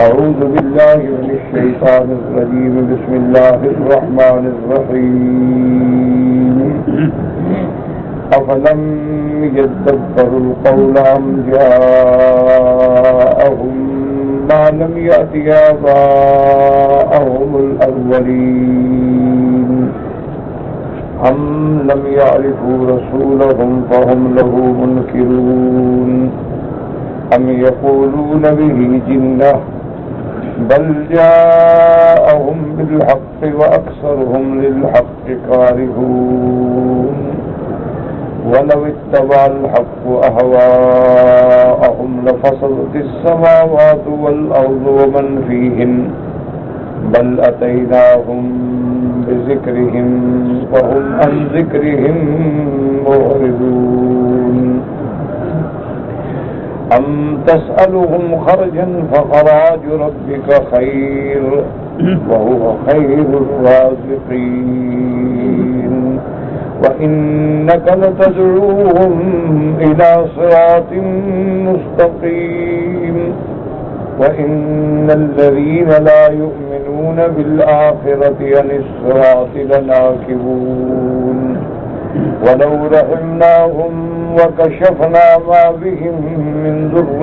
أعوذ بالله من الشيطان الرجيم بسم الله الرحمن الرحيم أفلم يدبروا القول أم جاءهم ما لم يأت آباءهم الأولين أم لم يعرفوا رسولهم فهم له منكرون أم يقولون به جنة بل جاءهم بالحق وأكثرهم للحق كارهون ولو اتبع الحق أهواءهم لفسدت السماوات والأرض ومن فيهن بل أتيناهم بذكرهم وهم عن ذكرهم معرضون أم تسألهم خرجا فخراج ربك خير وهو خير الرازقين وإنك لتدعوهم إلى صراط مستقيم وإن الذين لا يؤمنون بالآخرة عن الصراط لناكبون ولو رحمناهم وكشفنا ما بهم من ضر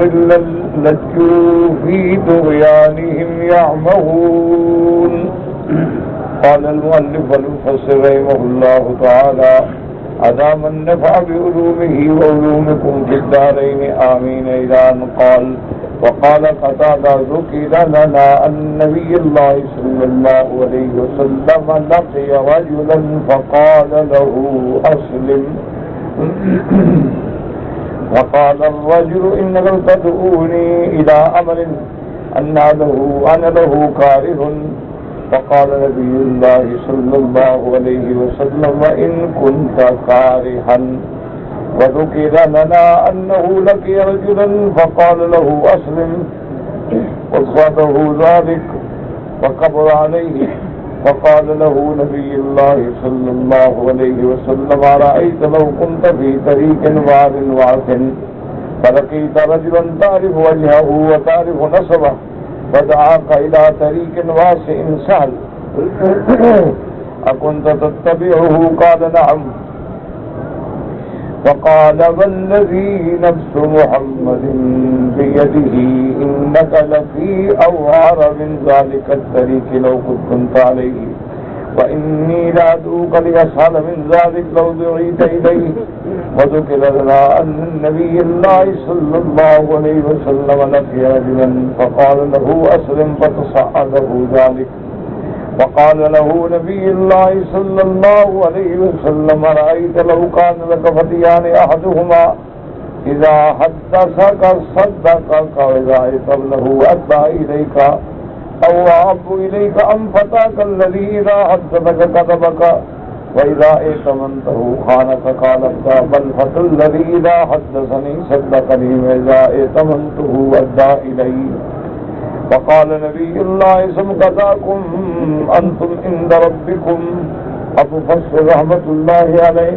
لجوا في طغيانهم يعمهون. قال المؤلف المفسر رحمه الله تعالى أدام النفع بعلومه وعلومكم في الدارين آمين إلى أن قال وقال قتادة ذكر لنا أن نبي الله صلى الله عليه وسلم لقي رجلا فقال له أسلم وقال الرجل إنك تدعوني إلى أمر أنا له كاره فقال نبي الله صلى الله عليه وسلم إن كنت كارها وذكر لنا أنه لقي رجلا فقال له أسلم وصاده ذلك وكبر عليه فقال له نبي الله صلى الله عليه وسلم أرأيت لو كنت في طريق واد وعث فلقيت رجلا تعرف وجهه وتعرف نسبه فدعاك إلى طريق واسع سهل أكنت تتبعه؟ قال نعم. فقال والذي نفس محمد بيده إنك لفي أوعر من ذلك الطريق لو كنت عليه وإني لأدعوك لأسهل من ذلك لو دعيت إليه. وذكر لنا أن النبي الله صلى الله عليه وسلم لقي رجلا فقال له أسلم فتصعده ذلك. وقال له نبي الله صلى الله عليه وسلم رأيت لو كان لك فتيان أحدهما إذا حدثك صدقك وإذا ائتمنه أدى إليك أو أحب إليك أم فتاك الذي إذا حدثك كذبك وإذا ائتمنته خانك قال بل فتى الذي إذا حدثني صدقني وإذا ائتمنته أدى إلي. وقال نبی اللہ سمکتاکم انتم عند ربکم. ابو فصل رحمت اللہ علیہ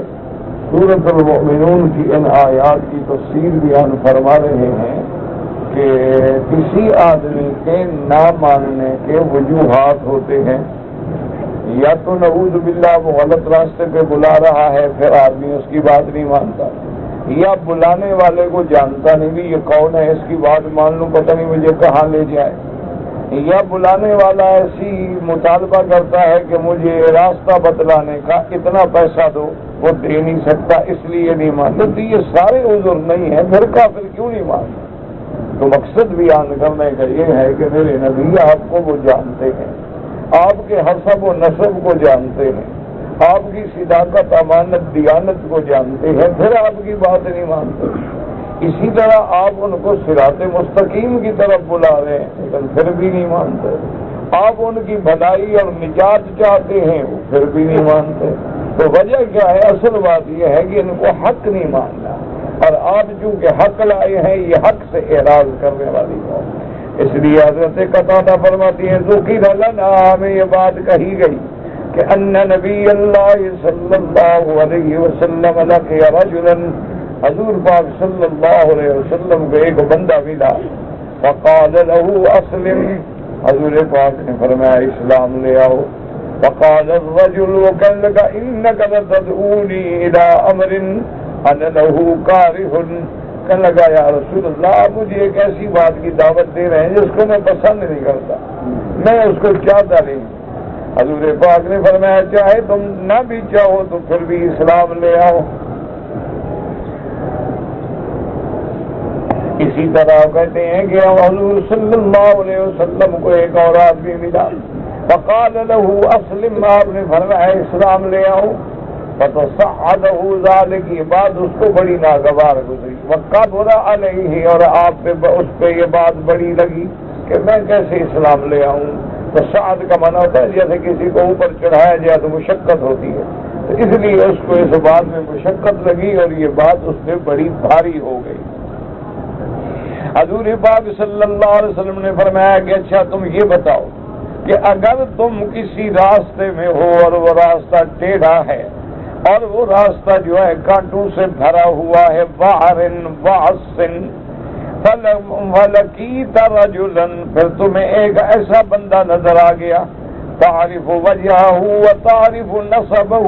سورۃ المؤمنون کی ان آیات کی تفسیر بیان فرما رہے ہیں کہ کسی آدمی کے نہ ماننے کے وجوہات ہوتے ہیں. یا تو نعوذ باللہ وہ غلط راستے پہ بلا رہا ہے پھر آدمی اس کی بات نہیں مانتا, یا بلانے والے کو جانتا نہیں بھی یہ کون ہے اس کی بات مان لوں پتہ نہیں مجھے کہاں لے جائے, یا بلانے والا ایسی مطالبہ کرتا ہے کہ مجھے راستہ بتلانے کا اتنا پیسہ دو, وہ دے نہیں سکتا اس لیے نہیں مانتا. تو یہ سارے عذر نہیں ہیں, پھر کافر کیوں نہیں مانتا؟ تو مقصد بیان کرنے کا یہ ہے کہ میرے نبی آپ کو وہ جانتے ہیں, آپ کے حسب و نسب کو جانتے ہیں, آپ کی صداقت امانت دیانت کو جانتے ہیں, پھر آپ کی بات نہیں مانتے. اسی طرح آپ ان کو صراط مستقیم کی طرف بلا رہے ہیں لیکن پھر بھی نہیں مانتے. آپ ان کی بھلائی اور نجات چاہتے ہیں وہ پھر بھی نہیں مانتے. تو وجہ کیا ہے؟ اصل بات یہ ہے کہ ان کو حق نہیں ماننا, اور آپ چونکہ حق لائے ہیں یہ حق سے اعراض کرنے والی بات. اس لیے حضرت قتادہ فرماتی ہیں ذکر لنا, ہمیں یہ بات کہی گئی کہ ان نبی اللہ صلی اللہ علیہ وسلم لقی رجلا, حضور پاک صلی اللہ علیہ وسلم کو ایک بندہ ملا فقال له اسلم، حضور پاک نے فرمایا اسلام لے آؤ. فقال الرجل، وہ کہنے لگا انک لتدعونی الی امر انا له کارہ، کہنے لگا یا رسول اللہ آپ مجھے ایک ایسی بات کی دعوت دے رہے ہیں جس کو میں پسند نہیں کرتا، میں اس کو چاہتا نہیں. حضور پاک نے فرمایا چاہے تم نہ بھی چاہو تو پھر بھی اسلام لے آؤ. اسی طرح کہتے ہیں کہ حضور صلی اللہ علیہ وسلم کو ایک اور آدمی ملا، فقال له اسلم، آپ نے فرمایا اسلام لے آؤ. فتصعده ذلك، یہ بات اس کو بڑی ناگوار گزری. وقبر علیہ، اور آپ پہ اس پہ یہ بات بڑی لگی کہ میں کیسے اسلام لے آؤں. تو سعد کا معنی ہوتا ہے جیسے کسی کو اوپر چڑھایا جائے تو مشقت ہوتی ہے، تو اس لیے اس کو اس بات میں مشقت لگی اور یہ بات اس پہ بڑی بھاری ہو گئی. حضور پاک صلی اللہ علیہ وسلم نے فرمایا کہ اچھا تم یہ بتاؤ کہ اگر تم کسی راستے میں ہو اور وہ راستہ ٹیڑھا ہے اور وہ راستہ جو ہے کانٹوں سے بھرا ہوا ہے، وعرن وعصن، فلقیت رجلا، پھر تمہیں ایک ایسا بندہ نظر آ گیا، تعرف وجہہ وتعرف نسبہ،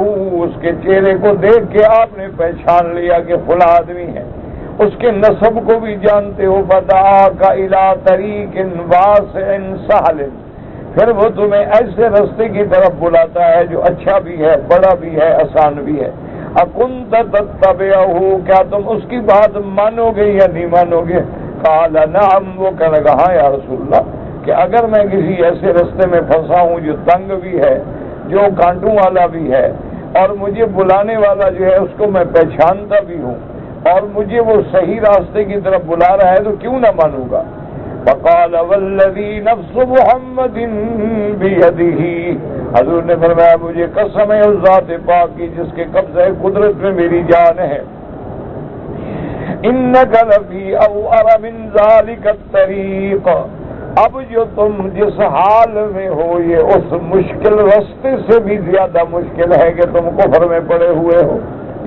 اس کے چہرے کو دیکھ کے آپ نے پہچان لیا کہ فلاں آدمی ہے، اس کے نسب کو بھی جانتے ہو. فدعاک الی طریق واسع سہل، پھر وہ تمہیں ایسے راستے کی طرف بلاتا ہے جو اچھا بھی ہے، بڑا بھی ہے، آسان بھی ہے. اکنت تتبعہ، کیا تم اس کی بات مانو گے یا نہیں مانو گے؟ قال نعم، وہ کہنے لگا ہاں یا رسول اللہ، کہ اگر میں کسی ایسے راستے میں پھنسا ہوں جو تنگ بھی ہے، جو کانٹوں والا بھی ہے، اور مجھے بلانے والا جو ہے اس کو میں پہچانتا بھی ہوں اور مجھے وہ صحیح راستے کی طرف بلا رہا ہے تو کیوں نہ مانوں گا. فقال والذی نفس محمد بیدہ، حضور نے فرمایا مجھے قسم ہے اس ذات پاک کی جس کے قبضہ قدرت میں میری جان ہے، انک لفی اوعر من ذلک الطریق، اب جو تم جس حال میں ہو یہ اس مشکل راستے سے بھی زیادہ مشکل ہے کہ تم کفر میں پڑے ہوئے ہو،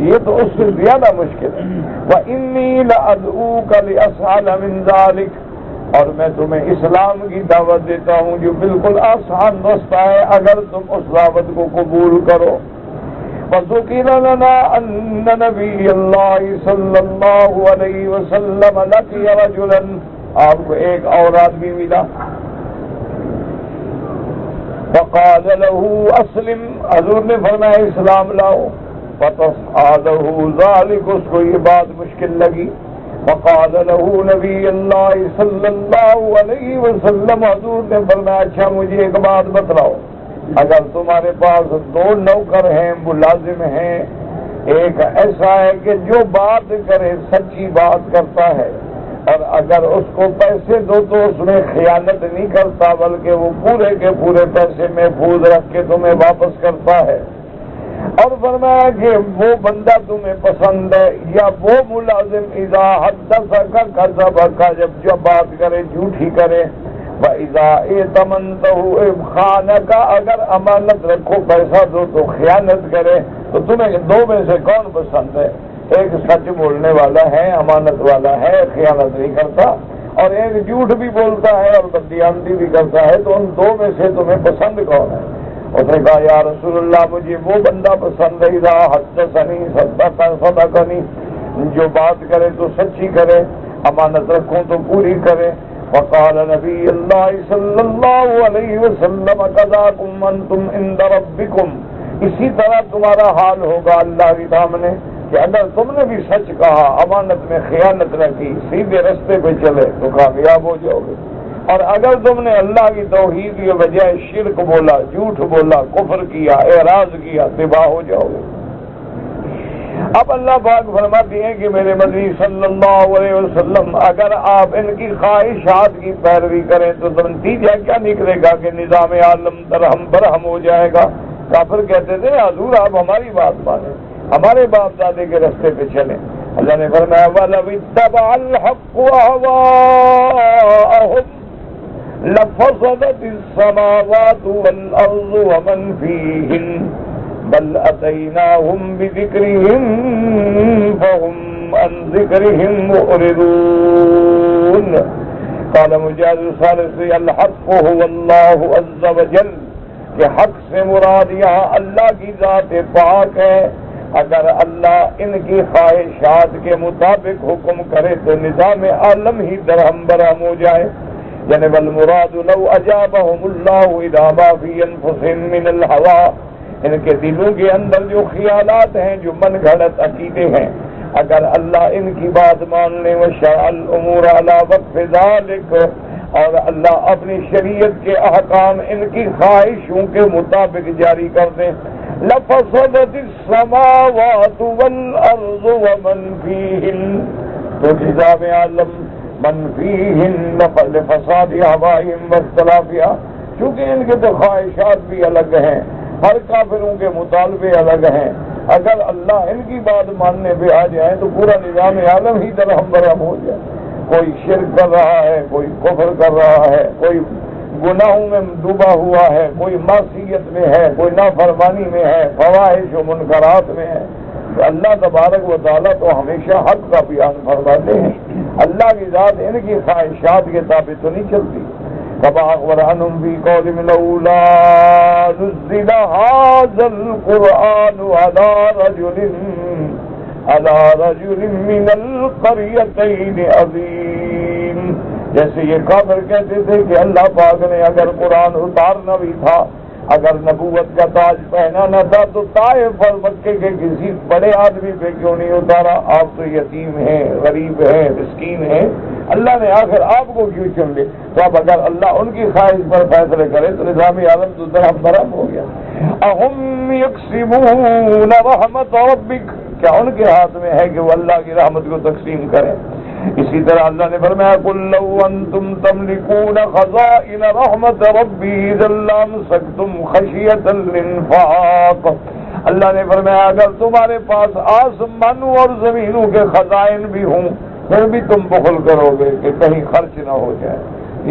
یہ تو اس سے زیادہ مشکل ہے. وَإِنِّي لَأَدْعُوكَ لِأَسْهَلَ مِنْ ذَلِكَ، اور میں تمہیں اسلام کی دعوت دیتا ہوں جو بالکل آسان راستہ ہے اگر تم اس دعوت کو قبول کرو. وَذُكِرَ لَنَا أَنَّ نَبِيَّ اللَّهِ صلی اللہ علیہ وسلم لَقِيَ رَجُلًا، آپ کو ایک اور آدمی ملا، فقال له اسلم، حضور نے فرمایا اسلام لاؤ. فتصعده ذلك، اس کو یہ بات مشکل لگی. فقال له نبی اللہ صلی اللہ علیہ وسلم، حضور نے فرمایا اچھا مجھے ایک بات بتلاؤ، اگر تمہارے پاس دو نوکر ہیں، ملازم ہیں، ایک ایسا ہے کہ جو بات کرے سچی بات کرتا ہے اور اگر اس کو پیسے دو تو اس میں خیانت نہیں کرتا بلکہ وہ پورے کے پورے پیسے محفوظ رکھ کے تمہیں واپس کرتا ہے، اور فرمایا کہ وہ بندہ تمہیں پسند ہے، یا وہ ملازم اذا حدث کذب، جب بات کرے جھوٹی کرے، وَإِذَا ائْتَمَنْتَهُ خَانَكَ، اگر امانت رکھو پیسہ دو تو خیانت کرے. تو تمہیں دو میں سے کون پسند ہے؟ ایک سچ بولنے والا ہے، امانت والا ہے، خیانت نہیں کرتا، اور ایک جھوٹ بھی بولتا ہے اور بددیانتی بھی کرتا ہے، تو ان دو میں سے تمہیں پسند کون ہے؟ اس نے کہا یا رسول اللہ مجھے وہ بندہ پسند ہے اذا حدثنی صدقنی، جو بات کرے تو سچی کرے، امانت رکھوں تو پوری کرے. وقال نبی اللہ صلی اللہ علیہ وسلم کذاکم انتم عند ربکم، اسی طرح تمہارا حال ہوگا اللہ کے سامنے کہ اگر تم نے بھی سچ کہا، امانت میں خیانت نہ کی، سیدھے رستے پہ چلے تو کامیاب ہو جاؤ گے، اور اگر تم نے اللہ کی توحید کے بجائے شرک بولا، جھوٹ بولا، کفر کیا، اعراض کیا، تباہ ہو جاؤ گے. اب اللہ پاک فرماتے ہیں کہ میرے مدنی صلی اللہ علیہ وسلم اگر آپ ان کی خواہشات کی پیروی کریں تو نتیجہ کیا نکلے گا کہ نظام عالم درہم برہم ہو جائے گا. کافر کہتے تھے حضور آپ ہماری بات مانیں، ہمارے باپ دادے کے راستے پہ چلیں. اللہ نے فرمایا وَلَوِ اتَّبَعَ الْحَقُّ أَهْوَاءَهُمْ لَفَسَدَتِ السَّمَاوَاتُ وَالْأَرْضُ وَمَنْ فِيهِنَّ بل اتیناہم بذکرہم فہم عن ذکرہم معرضون. قال مجاہد الثالث الحق هو اللہ عز وجل، کہ حق سے مراد یہاں اللہ کی ذات پاک ہے۔ اگر اللہ ان کی خواہشات کے مطابق حکم کرے تو نظام عالم ہی درہم برہم ہو جائے۔ یعنی والمراد لو اجابهم اللہ اذا ما فی انفسهم من الهوى، ان کے دلوں کے اندر جو خیالات ہیں، جو من گھڑت عقیدے ہیں، اگر اللہ ان کی بات مان لے وشرع الامور علی وقف ذلک، اور اللہ اپنی شریعت کے احکام ان کی خواہشوں کے مطابق جاری کر دیں، لفسدت السماوات والارض ومن فیہن، تو نظام عالم من فیہن لفساد اہوائہم واختلافہا، چونکہ ان کے تو خواہشات بھی الگ ہیں، ہر کافروں کے مطالبے الگ ہیں، اگر اللہ ان کی بات ماننے پہ آ جائے تو پورا نظام عالم ہی درہم برہم ہو جائے۔ کوئی شرک کر رہا ہے، کوئی کفر کر رہا ہے، کوئی گناہوں میں ڈوبا ہوا ہے، کوئی معصیت میں ہے، کوئی نافرمانی میں ہے، فواحش و منکرات میں ہے، تو اللہ تبارک و تعالیٰ تو ہمیشہ حق کا بیان فرماتے ہیں۔ اللہ کی ذات ان کی خواہشات کے تابع تو نہیں چلتی۔ كما أخبر عنهم في قول لولا نزل هذا القرآن على رجل من القريتين عظيم، جیسے یہ کافر کہتے تھے کہ اللہ پاک نے اگر قرآن اتارنا بھی تھا، اگر نبوت کا تاج پہنانا تھا تو طائف اور مکے کے کسی بڑے آدمی پہ کیوں نہیں اتارا؟ آپ تو یتیم ہیں، غریب ہیں، مسکین ہیں، اللہ نے آخر آپ کو کیوں چن لے؟ تو اب اگر اللہ ان کی خواہش پر فیصلے کرے تو نظام عالم تو درہم برہم ہو گیا۔ اہم یقسمون رحمت ربک، کیا ان کے ہاتھ میں ہے کہ وہ اللہ کی رحمت کو تقسیم کریں؟ اسی طرح اللہ نے فرمایا قل لو انتم تملكون خزائن رحمت ربی اذا لامسکتم خشیۃ الانفاق، اللہ نے فرمایا اگر تمہارے پاس آسمانوں اور زمینوں کے خزائن بھی ہوں پھر بھی تم بخل کرو گے کہ کہیں خرچ نہ ہو جائے۔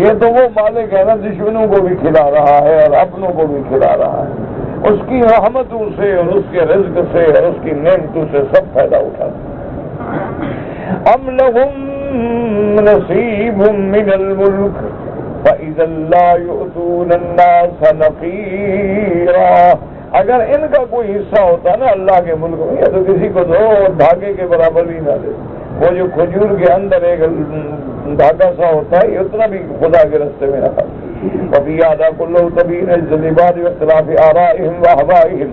یہ تو وہ مالک ہے نا، دشمنوں کو بھی کھلا رہا ہے اور اپنوں کو بھی کھلا رہا ہے، اس کی رحمتوں سے اور اس کے رزق سے اور اس کی نعمتوں سے سب فائدہ اٹھاتے۔ ام لهم نصیب من الملک فاذا لا يؤتون الناس نقیرا، اگر ان کا کوئی حصہ ہوتا نا اللہ کے ملک میں، یا تو کسی کو دو دھاگے کے برابر بھی نہ دے۔ وہ جو کھجور کے اندر ایک دھاگا سا ہوتا ہے، یہ اتنا بھی خدا کے راستے میں رکھا۔ وفی آدھا کلو تبین الجذبات واختلاف آرائہم واہوائہم،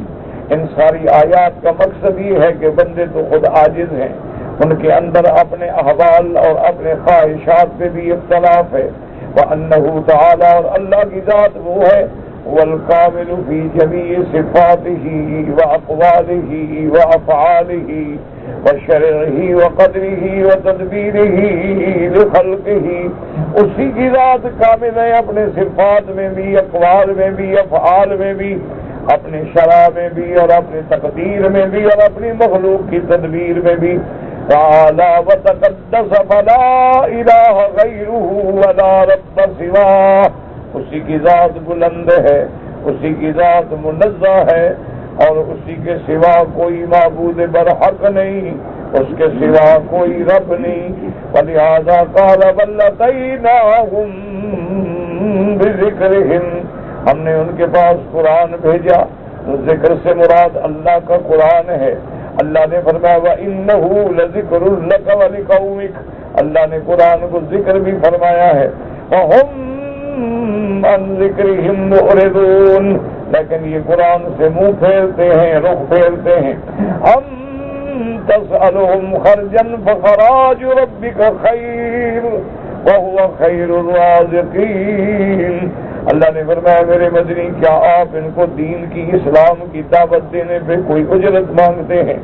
ان ساری آیات کا مقصد یہ ہے کہ بندے تو خود عاجز ہیں، ان کے اندر اپنے احوال اور اپنے خواہشات پہ بھی اختلاف ہے۔ وَأَنَّهُ تَعَالَى، اور اللہ کی ذات وہ ہے والکامل فی جمیع صفاتہ وأقوالہ وأفعالہ وشرعہ وقدرہ وتدبیرہ لخلقہ، اسی کی ذات کامل ہے اپنے صفات میں بھی، اقوال میں بھی، افعال میں بھی، اپنے شرع میں بھی اور اپنے تقدیر میں بھی اور اپنی مخلوق کی تدبیر میں بھی۔ تعالی وتقدس فلا الہ غیرہ ولا رب سواہ، اسی کی ذات بلند ہے، اسی کی ذات منزہ ہے اور اسی کے سوا کوئی معبود برحق نہیں، اس کے سوا کوئی رب نہیں۔ فلہذا قال بل اتیناہم بذکرہم، ہم نے ان کے پاس قرآن بھیجا، ذکر سے مراد اللہ کا قرآن ہے۔ اللہ نے فرمایا وَإِنَّهُ لَذِكْرٌ لَكَ وَلِقَوْمِكَ، اللہ نے قرآن کو ذکر بھی فرمایا ہے۔ وَهُمْ عَنْ ذِكْرِهِمْ مُعْرِضُونَ، لیکن یہ قرآن سے منہ پھیرتے ہیں، رخ پھیرتے ہیں۔ ہم تسألهم خرجا فخراج ربك خیر وهو خیر الرازقین، اللہ نے فرمایا میرے مدنی کیا آپ ان کو دین کی اسلام کی دعوت دینے پہ کوئی اجرت مانگتے ہیں؟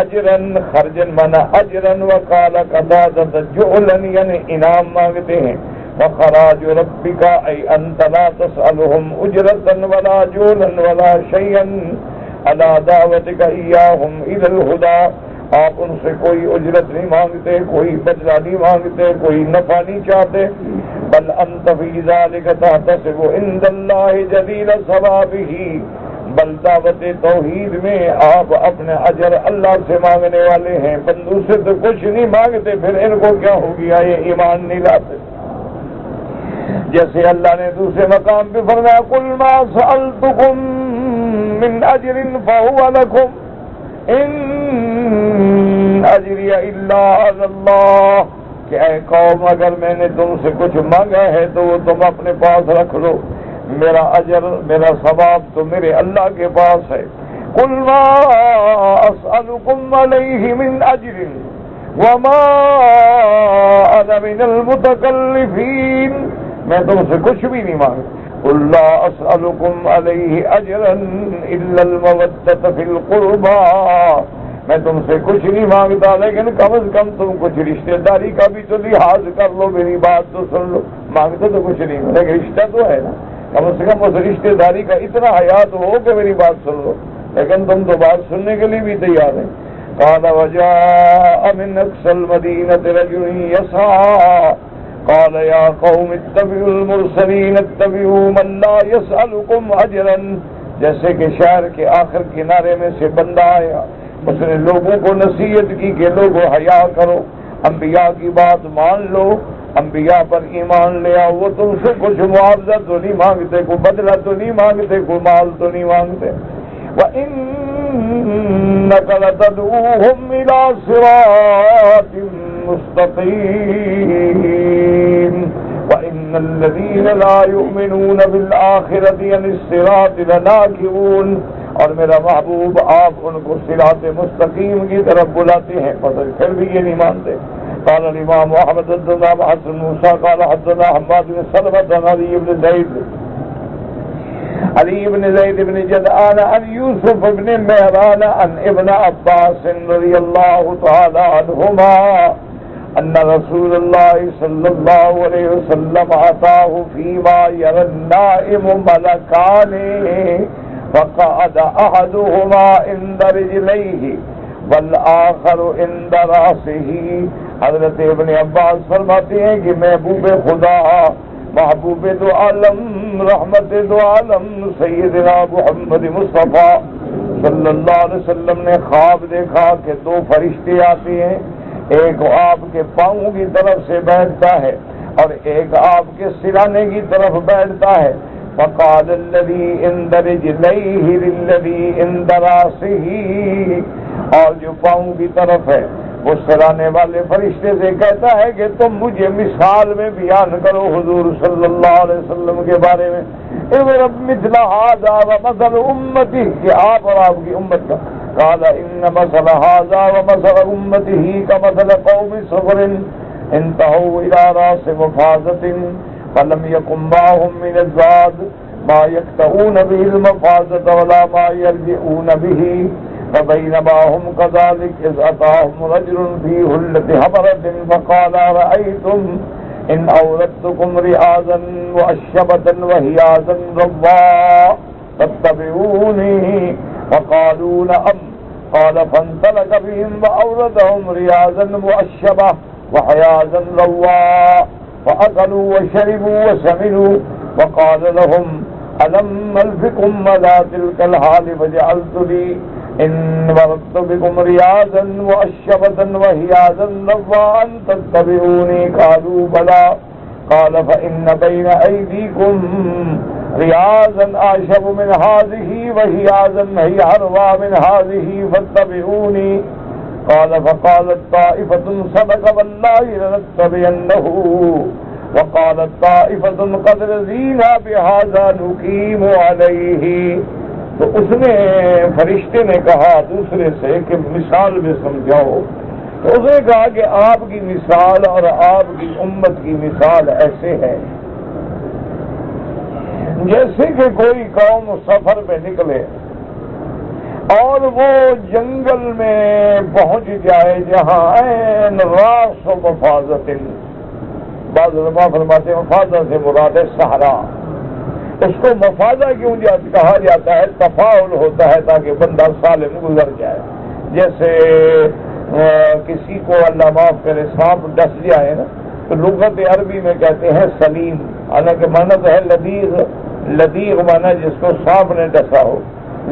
اجرن خرجن مانا اجرن وقال قدادت جعلن، یعنی انعام مانگتے ہیں۔ وخراج ربک ای انت لا تسألهم اجرتا ولا جولا ولا شیئا علی دعوتک ایاہم الی الہدی، آپ ان سے کوئی اجرت نہیں مانگتے، کوئی بدلہ نہیں مانگتے، کوئی نفع نہیں چاہتے۔ بل انت فی ذلک تحتسب عند اللہ جلیل ثوابہ، بل دعوت توحید میں آپ اپنے اجر اللہ سے مانگنے والے ہیں، بندوں سے تو کچھ نہیں مانگتے، پھر ان کو کیا ہو گیا یہ ایمان نہیں لاتے۔ جیسے اللہ نے دوسرے مقام پہ فرمایا قل ما سألتكم من اجر فهو لكم ان اجری الا علی اللہ، کہ اے قوم اگر میں نے تم سے کچھ مانگا ہے تو وہ تم اپنے پاس رکھ لو، میرا اجر میرا ثواب تو میرے اللہ کے پاس ہے۔ قل ما اسألكم علیہ من اجر وما انا من المتکلفین، میں تم سے کچھ بھی نہیں مانگا۔ قل لا اسألكم علیہ اجرا الا المودۃ فی القربى، میں تم سے کچھ نہیں مانگتا لیکن کم از کم تم کچھ رشتہ داری کا بھی تو لحاظ کر لو، میری بات تو سن لو۔ مانگتے تو کچھ نہیں لیکن رشتہ تو ہے نا، کم از کم اس رشتہ داری کا اتنا حیات ہو کہ میری بات سن لو، لیکن تم تو بات سننے کے لیے بھی تیار ہیں۔ قال وجاء من اقصى المدينة رجل يسعى قال يا قوم اتبعوا المرسلين اتبعوا من لا يسألكم اجرا، جیسے کہ شہر کے آخر کنارے میں سے بندہ آیا، اس نے لوگوں کو نصیحت کی کہ لوگوں حیا کرو، انبیاء کی بات مان لو، انبیاء پر ایمان لے آؤ، وہ تم سے کچھ معاوضہ تو نہیں مانگتے، کوئی بدلہ تو نہیں مانگتے، کوئی مال تو نہیں مانگتے۔ وَإِنَّكَ لَتَدْعُوهُمْ إِلَى صِرَاطٍ مُسْتَقِيمٍ وَإِنَّ الَّذِينَ لَا يُؤْمِنُونَ بِالْآخِرَةِ عَنِ الصِّرَاطِ لَنَاكِبُونَ، اور میرا محبوب آپ ان کو صراط مستقیم کی طرف بلاتے ہیں پھر بھی یہ نہیں مانتے۔ قال الامام احمد حدثنا حسن موسى قال حدثنا حماد بن سلمة عن علي بن زيد بن جدعان عن يوسف بن مهران عن ابن عباس رضي الله تعالى عنهما ان رسول الله صلى الله عليه وسلم اتاه فيما يرى النائم ملكان فقعد احدهما عند رجليه والآخر عند رأسه۔ حضرت ابن عباس فرماتے ہیں کہ محبوب خدا، محبوب دو عالم، رحمت دو عالم سیدنا محمد مصطفیٰ صلی اللہ علیہ وسلم نے خواب دیکھا کہ دو فرشتے آتے ہیں، ایک آپ کے پاؤں کی طرف سے بیٹھتا ہے اور ایک آپ کے سرانے کی طرف بیٹھتا ہے۔ فقال الذي عند رجليه للذي عند راسه، اور جو پاؤں کی طرف ہے وہ سرانے والے فرشتے سے کہتا ہے کہ تم مجھے مثال میں بیان کرو حضور صلی اللہ علیہ وسلم کے بارے میں، اضرب مثل هذا ومثل امتی، کہ آپ اور آپ کی امت کا۔ قال ان مثل هذا ومثل امته كمثل قوم صغر انتهوا الى راس مفازة فلم يكن معهم من الزاد ما يقطعون به المفازة ولا ما يرجعون به فبينما هم كذلك إذ أتاهم رجل في هلة حمرة فقال رأيتم إن أوردتكم رعازا وأشبة وهيازا رضا فاتبعوني فقالوا نعم قال فانطلق بهم وأوردهم رعازا وأشبة وحيازا رضا فأكلوا وشربوا وسمنوا وقال لهم ألم ألفكم على تلك الحال فجعلت لي إن وردت بكم رياضا وأشبة وهيازا رضا أن تتبعوني قالوا بلى قال فإن بين أيديكم رياضا أعشب من هذه وهيازا هي أروى من هذه فاتبعوني قال فقالت طائفة صدق والله لنتبعنه وقالت طائفة قد رضينا بهذا نقيم عليه۔ تو اس نے فرشتے نے کہا دوسرے سے کہ مثال میں سمجھاؤ، تو اس نے کہا کہ آپ کی مثال اور آپ کی امت کی مثال ایسے ہے جیسے کہ کوئی قوم سفر پہ نکلے اور وہ جنگل میں پہنچ جائے جہاں عین راس و مفازت، بعض علماء فرماتے ہیں مفازہ سے مراد ہے صحرا، اس کو مفازہ کیوں کہا جاتا ہے؟ تفاعل ہوتا ہے تاکہ بندہ سالم گزر جائے، جیسے کسی کو اللہ معاف کرے سانپ ڈس جائے نا تو لغت عربی میں کہتے ہیں سلیم، حالانکہ معنی تو ہے لدیغ، لدیغ معنی جس کو سانپ نے ڈسا ہو،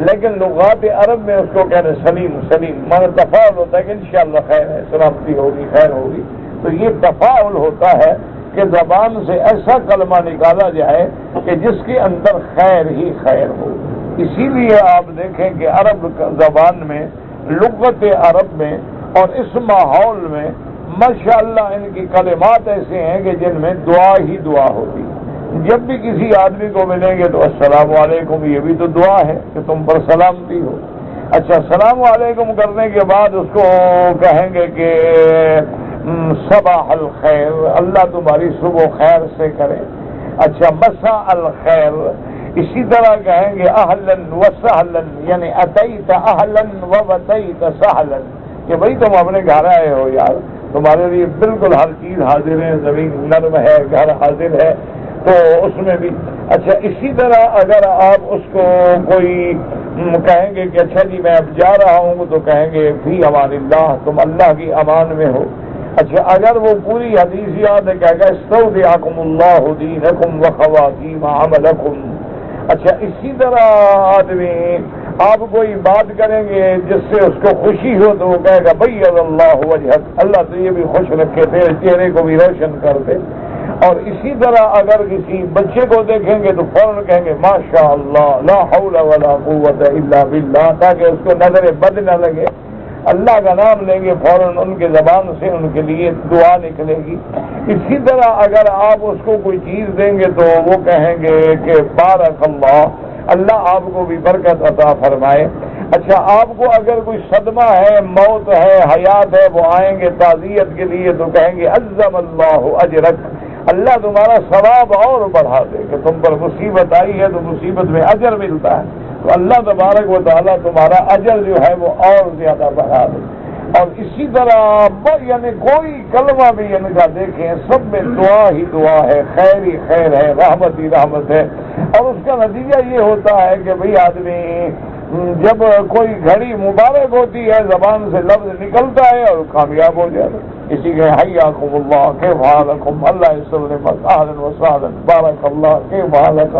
لیکن لغات عرب میں اس کو کہتے ہیں سلیم، سلیم معنی تفاعل ہوتا ہے کہ انشاءاللہ خیر ہے، سلامتی ہوگی، خیر ہوگی، تو یہ تفاعل ہوتا ہے کہ زبان سے ایسا کلمہ نکالا جائے کہ جس کے اندر خیر ہی خیر ہو. اسی لیے آپ دیکھیں کہ عرب زبان میں، لغت عرب میں اور اس ماحول میں ماشاءاللہ ان کی کلمات ایسے ہیں کہ جن میں دعا ہی دعا ہوتی. جب بھی کسی آدمی کو ملیں گے تو السلام علیکم، یہ بھی تو دعا ہے کہ تم پر سلامتی ہو. اچھا، السلام علیکم کرنے کے بعد اس کو کہیں گے کہ صباح الخیر، اللہ تمہاری صبح خیر سے کرے. اچھا، مساء الخیر، اسی طرح کہیں گے اہلا و سہلا، یعنی اتیت اہلا و اتیت سہلا، کہ بھائی تم اپنے گھر آئے ہو یار، تمہارے لیے بالکل ہر چیز حاضر ہے، زمین نرم ہے، گھر حاضر ہے، تو اس میں بھی. اچھا، اسی طرح اگر آپ اس کو کوئی کہیں گے کہ اچھا جی میں اب جا رہا ہوں، تو کہیں گے فی امان اللہ، تم اللہ کی امان میں ہو. اچھا، اگر وہ پوری حدیث یاد ہے، کہہ گا استودعکم اللہ دینکم وخواتیم عملکم. اچھا، اسی طرح آدمی آپ کوئی بات کریں گے جس سے اس کو خوشی ہو تو وہ کہے گا بیض اللہ وجہک، اللہ تو یہ بھی خوش رکھے، تیرے چہرے کو بھی روشن کر دے. اور اسی طرح اگر کسی بچے کو دیکھیں گے تو فوراً کہیں گے ماشاء اللہ لا حول ولا قوت الا باللہ، تاکہ اس کو نظر بد نہ لگے. اللہ کا نام لیں گے فوراً ان کے زبان سے ان کے لیے دعا نکلے گی. اسی طرح اگر آپ اس کو کوئی چیز دیں گے تو وہ کہیں گے کہ بارک اللہ، اللہ آپ کو بھی برکت عطا فرمائے. اچھا، آپ کو اگر کوئی صدمہ ہے، موت ہے، حیات ہے، وہ آئیں گے تعزیت کے لیے تو کہیں گے عظم اللہ اجرک، اللہ تمہارا ثواب اور بڑھا دے، کہ تم پر مصیبت آئی ہے تو مصیبت میں اجر ملتا ہے، تو اللہ تبارک و تعالیٰ تمہارا اجر جو ہے وہ اور زیادہ بڑھا دے. اور اسی طرح یعنی کوئی کلمہ بھی ان کا دیکھیں سب میں دعا ہی دعا ہے، خیر ہی خیر ہے، رحمت ہی رحمت ہے. اور اس کا نتیجہ یہ ہوتا ہے کہ بھئی آدمی جب کوئی گھڑی مبارک ہوتی ہے زبان سے لفظ نکلتا ہے اور کامیاب ہو جاتا ہے. اسی کے حیاکم اللہ کیف حالکم، اللہ یسلمک، اہلا و سہلا، بارک اللہ کیف حالک،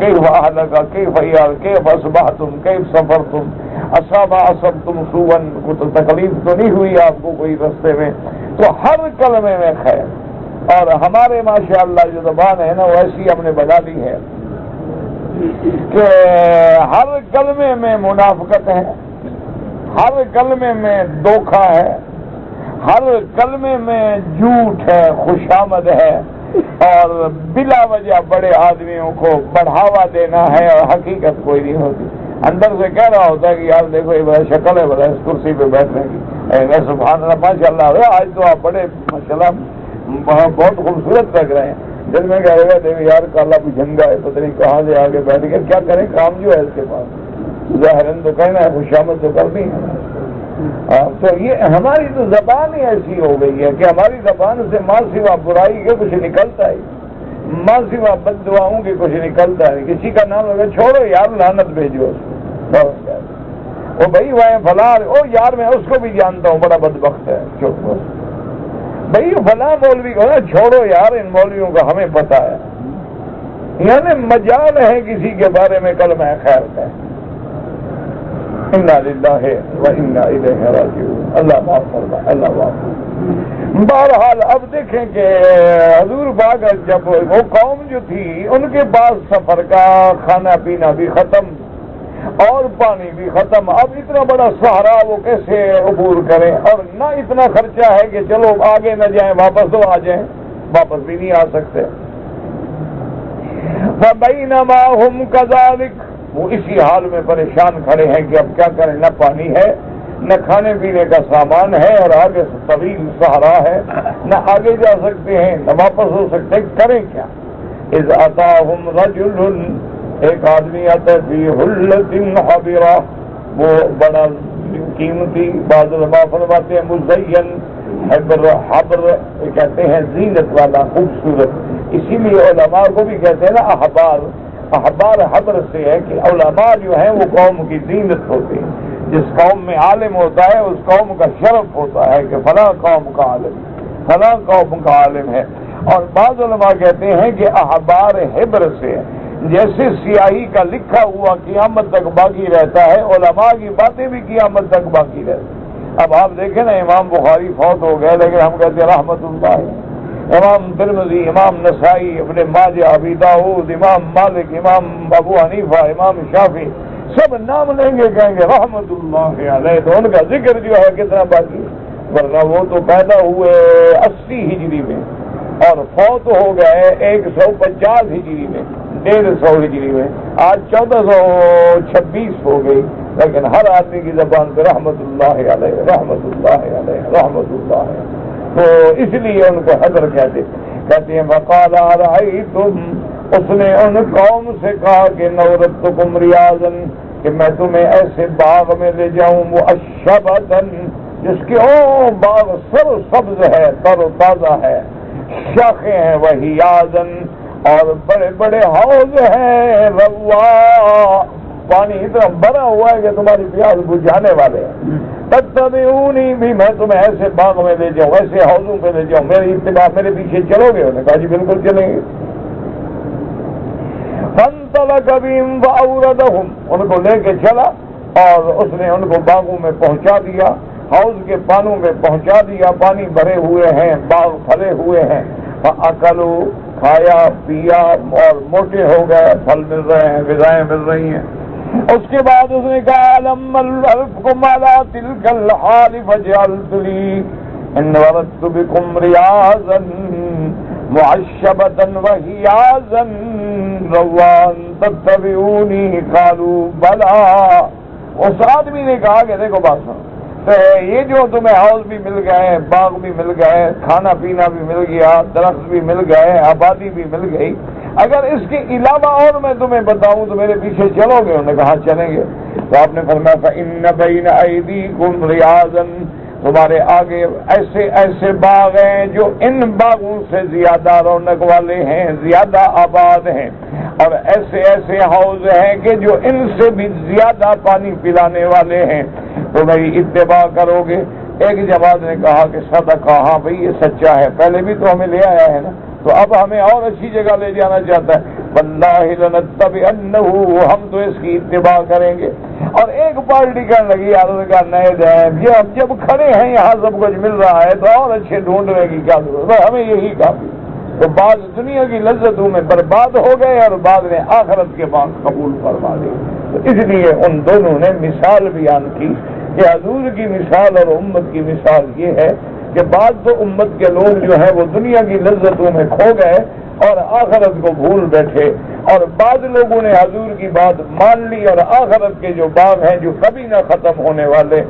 کیف اہلک، کیف عیال، کیف اصبحتم، کیف سفرتم، اصبتم سوءا، کوئی تکلیف تو نہیں ہوئی آپ کو کوئی رستے میں. تو ہر کلمے میں خیر. اور ہمارے ماشاءاللہ جو زبان ہے نا وہ ایسی ہم نے بنا دی ہے کہ ہر کلمے میں منافقت ہے، ہر کلمے میں دھوکہ ہے، ہر کلمے میں جھوٹ ہے، خوشامد ہے، اور بلا وجہ بڑے آدمیوں کو بڑھاوا دینا ہے اور حقیقت کوئی نہیں ہوتی. اندر سے کہہ رہا ہوتا ہے کہ یار دیکھو یہ بڑا شکل ہے، بڑا اس کرسی پہ بیٹھنے کی، سبحان اللہ ماشاء اللہ آج تو آپ بڑے ماشاء اللہ بہت خوبصورت لگ رہے ہیں. دل میں کہے گا دیکھو یار کالا بجھنگا ہے، پتہ نہیں کہاں سے آگے بیٹھ گئے، کیا کریں، کام جو ہے اس کے پاس ظاہراً تو کہنا ہے، خوشامد تو کرنی ہے. تو یہ ہماری تو زبان ہی ایسی ہو گئی ہے کہ ہماری زبان سے ماں سوا برائی کے کچھ نکلتا ہی، ماں سوا بد دعاؤں کے کچھ نکلتا ہے. کسی کا نام اگر چھوڑو یار لعنت بھیجو اس کو، وہ بھائی وہ فلاں، او یار میں اس کو بھی جانتا ہوں بڑا بدبخت ہے، چپ بھائی فلاں مولوی کو نا چھوڑو یار، ان مولویوں کا ہمیں پتہ ہے. یعنی مجال ہے کسی کے بارے میں کلمہ خیر کا. انا للہ و انا الیہ راجعون، اللہ معاف فرمائے، اللہ معاف. بہرحال اب دیکھیں کہ حضور باغ جب وہ قوم جو تھی ان کے پاس سفر کا کھانا پینا بھی ختم اور پانی بھی ختم. اب اتنا بڑا صحرا وہ کیسے عبور کریں، اور نہ اتنا خرچہ ہے کہ چلو آگے نہ جائیں واپس تو آ جائیں، واپس بھی نہیں آ سکتے. فَبَيْنَمَا هُمْ كَذَلِكَ، وہ اسی حال میں پریشان کھڑے ہیں کہ اب کیا کریں، نہ پانی ہے، نہ کھانے پینے کا سامان ہے، اور آگے طویل صحرا ہے، نہ آگے جا سکتے ہیں نہ واپس ہو سکتے، کریں کیا. اذ اتاہم رجل، ایک آدمی آتا ہے فی حلۃ حبرہ، وہ بڑا قیمتی، بعض علماء فرماتے ہیں مزین، حبر کہتے ہیں زینت والا، خوبصورت. اسی لیے علماء کو بھی کہتے ہیں نا احبار. احبار حبر سے ہے کہ علماء جو ہیں وہ قوم کی زینت ہوتے ہیں. جس قوم میں عالم ہوتا ہے اس قوم کا شرف ہوتا ہے کہ فلاں قوم کا عالم، فلاں قوم کا عالم ہے. اور بعض علماء کہتے ہیں کہ احبار حبر سے، جیسے سیاہی کا لکھا ہوا قیامت تک باقی رہتا ہے، علماء کی باتیں بھی قیامت تک باقی رہتی. اب آپ دیکھیں نا امام بخاری فوت ہو گئے لیکن ہم کہتے ہیں رحمت اللہ. امام ترمذی، امام نسائی، ابن ماجہ، ابی داؤد، امام مالک، امام ابو حنیفہ، امام شافعی، سب نام لیں گے، کہیں گے رحمت اللہ علیہ، تو ان کا ذکر جو ہے کتنا باقی، ورنہ وہ تو پیدا ہوئے 80 ہجری میں اور فوت ہو گئے 150 ہجری میں، 150 ہجری میں، آج 1426 ہو گئی، لیکن ہر آدمی کی زبان پہ رحمت اللہ علیہ، رحمت اللہ علیہ، رحمت اللہ علیہ، تو اس لیے ان کو حضر کہتے ہیں وقال ارأیتم، اس نے ان قوم سے کہا کہ نورتکم ریاضن، کہ میں تمہیں ایسے باغ میں لے جاؤں مؤشبۃ، جس کے باغ سر سبز ہے، تر و تازہ ہے، شاخیں ہیں وحیاضن، اور بڑے بڑے حوض ہیں، روا، پانی اتنا بھرا ہوا ہے کہ تمہاری پیاس بجھانے والے ہیں، تتبعونی، بھی میں تمہیں ایسے باغ میں لے جاؤں، ایسے حوضوں پہ لے جاؤں، میری اتباع، میرے پیچھے چلو گے؟ انہوں نے کہا جی بالکل چلیں گے۔ فانطلق بهم فأوردهم، ان کو لے کے چلا اور اس نے ان کو باغوں میں پہنچا دیا، حوض کے پانوں میں پہنچا دیا، پانی بھرے ہوئے ہیں، باغ پھلے ہوئے ہیں، فأکلوا، کھایا پیا اور موٹے ہو گئے، پھل مل رہے ہیں، غذائیں مل رہی ہیں۔ اس کے بعد اس نے کہا الم الفکم علی تلک الحال فجعلت لی ان وردت بکم ریاضا معشبۃ وحیاضا روان تتبعونی قالوا بلا۔ اس آدمی نے کہا کہ دیکھو بات سنو، تو یہ جو تمہیں حوض بھی مل گئے، باغ بھی مل گئے، کھانا پینا بھی مل گیا، درخت بھی مل گئے، آبادی بھی مل گئی، اگر اس کے علاوہ اور میں تمہیں بتاؤں تو میرے پیچھے چلو گے؟ انہوں نے کہا چلیں گے۔ تو آپ نے فرمایا فإن بین ایدیکم ریاضا، تمہارے آگے ایسے ایسے باغ ہیں جو ان باغوں سے زیادہ رونق والے ہیں، زیادہ آباد ہیں، اور ایسے ایسے حوض ہیں کہ جو ان سے بھی زیادہ پانی پلانے والے ہیں، تو میری اتباع کرو گے؟ ایک جماعت نے کہا کہ صدقہ، ہاں بھئی یہ سچا ہے، پہلے بھی تو ہمیں لے آیا ہے نا، تو اب ہمیں اور اچھی جگہ لے جانا چاہتا ہے، واللہ لنتبعنہ، ہم تو اس کی اتباع کریں گے۔ اور ایک پارٹی کرنے لگی عرض کا نئے جب کھڑے ہیں یہاں سب کچھ مل رہا ہے تو اور اچھے ڈھونڈنے کی کیا ضرورت، ہمیں یہی کافی۔ تو بعض دنیا کی لذتوں میں برباد ہو گئے اور بعض نے آخرت کے بعد قبول فرما لی۔ تو اس لیے ان دونوں نے مثال بیان کی کہ حضور کی مثال اور امت کی مثال یہ ہے کہ بعض تو امت کے لوگ جو ہیں وہ دنیا کی لذتوں میں کھو گئے اور آخرت کو بھول بیٹھے، اور بعض لوگوں نے حضور کی بات مان لی اور آخرت کے جو باغ ہیں جو کبھی نہ ختم ہونے والے،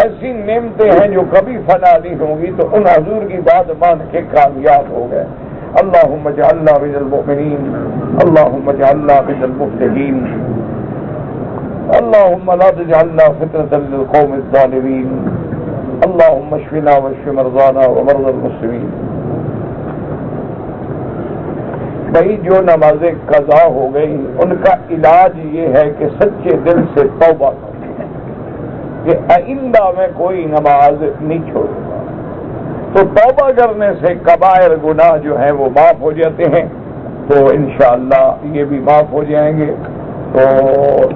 ایسی نعمتیں ہیں جو کبھی فنا نہیں ہوں گی، تو ان حضور کی بات مان کے کامیاب ہو گئے۔ اللہم اجعلنا من المؤمنین، اللہم اجعلنا من المفلحین، اللہم لا تجعلنا فتنة للقوم الظالمین، اللہم اشفنا واشف مرضانا ومرضى المسلمین۔ بھائی جو نمازیں قضا ہو گئی ان کا علاج یہ ہے کہ سچے دل سے توبہ کرو کہ آئندہ میں کوئی نماز نہیں چھوڑوں گا، تو توبہ کرنے سے کبائر گناہ جو ہیں وہ معاف ہو جاتے ہیں، تو انشاءاللہ یہ بھی معاف ہو جائیں گے، تو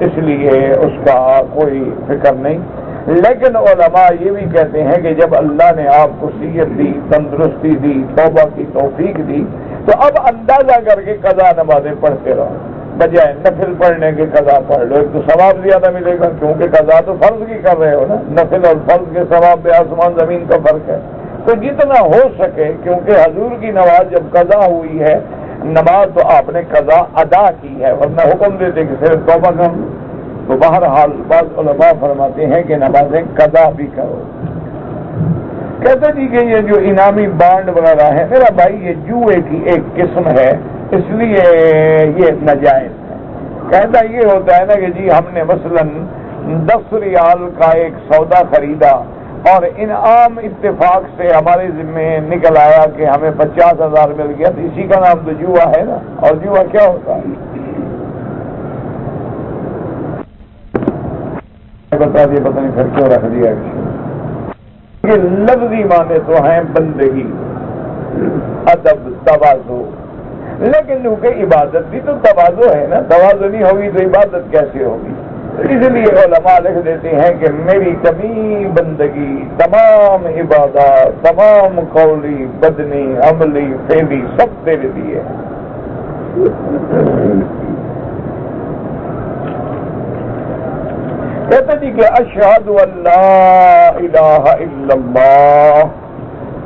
اس لیے اس کا کوئی فکر نہیں۔ لیکن علماء یہ بھی کہتے ہیں کہ جب اللہ نے آپ کو صحت دی، تندرستی دی، توبہ کی توفیق دی، تو اب اندازہ کر کے قضا نمازیں پڑھتے رہو، بجائے نفل پڑھنے کے قضا پڑھ لو، ایک تو ثواب زیادہ ملے گا، کیونکہ قضا تو فرض کی کر رہے ہو نا، نفل اور فرض کے ثواب پہ آسمان زمین کا فرق ہے۔ تو جتنا ہو سکے، کیونکہ حضور کی نماز جب قضا ہوئی ہے، نماز تو آپ نے قضا ادا کی ہے، ورنہ حکم دیتے کہ صرف توبہ کر لو۔ تو بہرحال بعض علماء فرماتے ہیں کہ نمازیں قضا بھی کرو۔ کہتے جی کہ یہ جو انعامی بانڈ وغیرہ ہے، میرا بھائی یہ جوئے کی ایک قسم ہے، اس لیے یہ ناجائز ہے۔ کہتا یہ ہوتا ہے نا کہ جی ہم نے مثلا 10 ریال کا ایک سودا خریدا اور انعام اتفاق سے ہمارے ذمے نکل آیا کہ ہمیں 50,000 مل گیا، تو اسی کا نام تو جوا ہے نا۔ اور جوا کیا ہوتا ہے بتا دیے، پتہ نہیں پھر کیوں رکھ دیا۔ یہ لفظی معنی تو ہیں بندگی، ادب، تواضع، لیکن کیونکہ عبادت بھی تو تواضع ہے نا، تواضع نہیں ہوگی تو عبادت کیسے ہوگی؟ اس لیے علماء لکھ دیتے ہیں کہ میری تمام بندگی، تمام عبادات، تمام قولی، بدنی، عملی، فعلی سب تیرے لیے ہے۔ کہتے جی کہ اشہد ان لا الہ الا اللہ،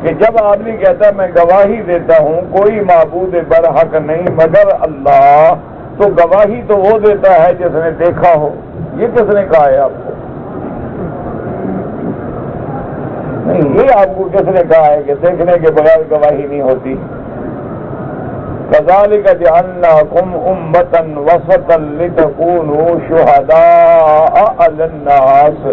کہ جب آدمی کہتا ہے میں گواہی دیتا ہوں کوئی معبود برحق نہیں مگر اللہ، تو گواہی تو وہ دیتا ہے جس نے دیکھا ہو۔ یہ کس نے کہا ہے آپ کو؟ نہیں، یہ آپ کو کس نے کہا ہے کہ دیکھنے کے بغیر گواہی نہیں ہوتی؟ کذالک جعلناکم امۃ وسطا لتکونوا شہداء علی الناس،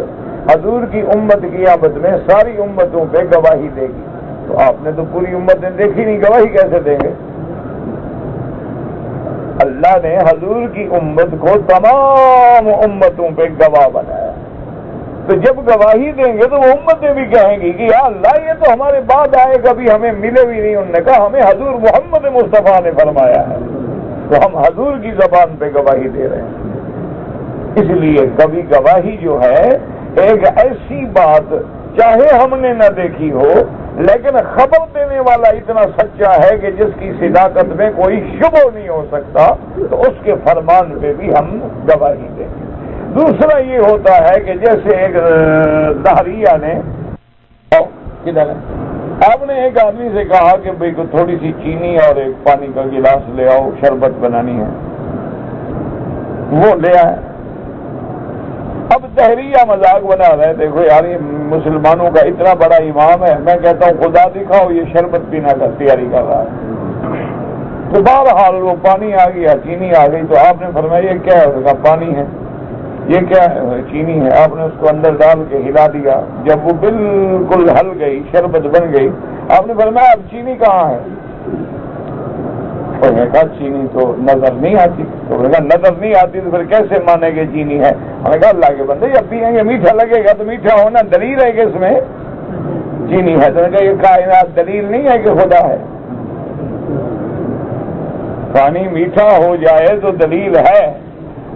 حضور کی امت قیامت میں ساری امتوں پہ گواہی دے گی، تو آپ نے تو پوری امت نے دیکھی نہیں، گواہی کیسے دیں گے؟ اللہ نے حضور کی امت کو تمام امتوں پہ گواہ بنایا، تو جب گواہی دیں گے تو وہ امتیں بھی کہیں گی کہ یا اللہ یہ تو ہمارے بعد آئے، کبھی ہمیں ملے بھی نہیں، انہوں نے کہا ہمیں حضور محمد مصطفیٰ نے فرمایا ہے، تو ہم حضور کی زبان پہ گواہی دے رہے ہیں۔ اس لیے کبھی گواہی جو ہے ایک ایسی بات، چاہے ہم نے نہ دیکھی ہو لیکن خبر دینے والا اتنا سچا ہے کہ جس کی صداقت میں کوئی شبہ نہیں ہو سکتا، تو اس کے فرمان پہ بھی ہم گواہی دیں گے۔ دوسرا یہ ہوتا ہے کہ جیسے ایک دہریہ نے، آپ نے ایک آدمی سے کہا کہ بھئی کو تھوڑی سی چینی اور ایک پانی کا گلاس لے آؤ، شربت بنانی ہے، وہ لے آئے۔ اب دہریہ مذاق بنا رہے ہیں، دیکھو یار یہ مسلمانوں کا اتنا بڑا امام ہے، میں کہتا ہوں خدا دکھاؤ، یہ شربت پینا کا تیاری کر رہا ہے۔ تو بہرحال وہ پانی آ گیا، چینی آ گئی، تو آپ نے فرمایا یہ کیا ہے؟ اس کا پانی ہے۔ یہ کیا ہے؟ چینی ہے۔ آپ نے اس کو اندر ڈال کے ہلا دیا، جب وہ بالکل ہل گئی، شربت بن گئی، آپ نے فرمایا اب چینی کہاں ہے؟ انہوں نے کہا چینی تو نظر نہیں آتی۔ تو انہوں نے کہا نظر نہیں آتی تو پھر کیسے مانے گے چینی ہے؟ ہم نے کہا اللہ کے بندے جب پیئیں گے میٹھا لگے گا تو میٹھا ہونا دلیل ہے کہ اس میں چینی ہے۔ تو انہوں نے کہا یہ کائنات دلیل نہیں ہے کہ خدا ہے، پانی میٹھا ہو جائے تو دلیل ہے،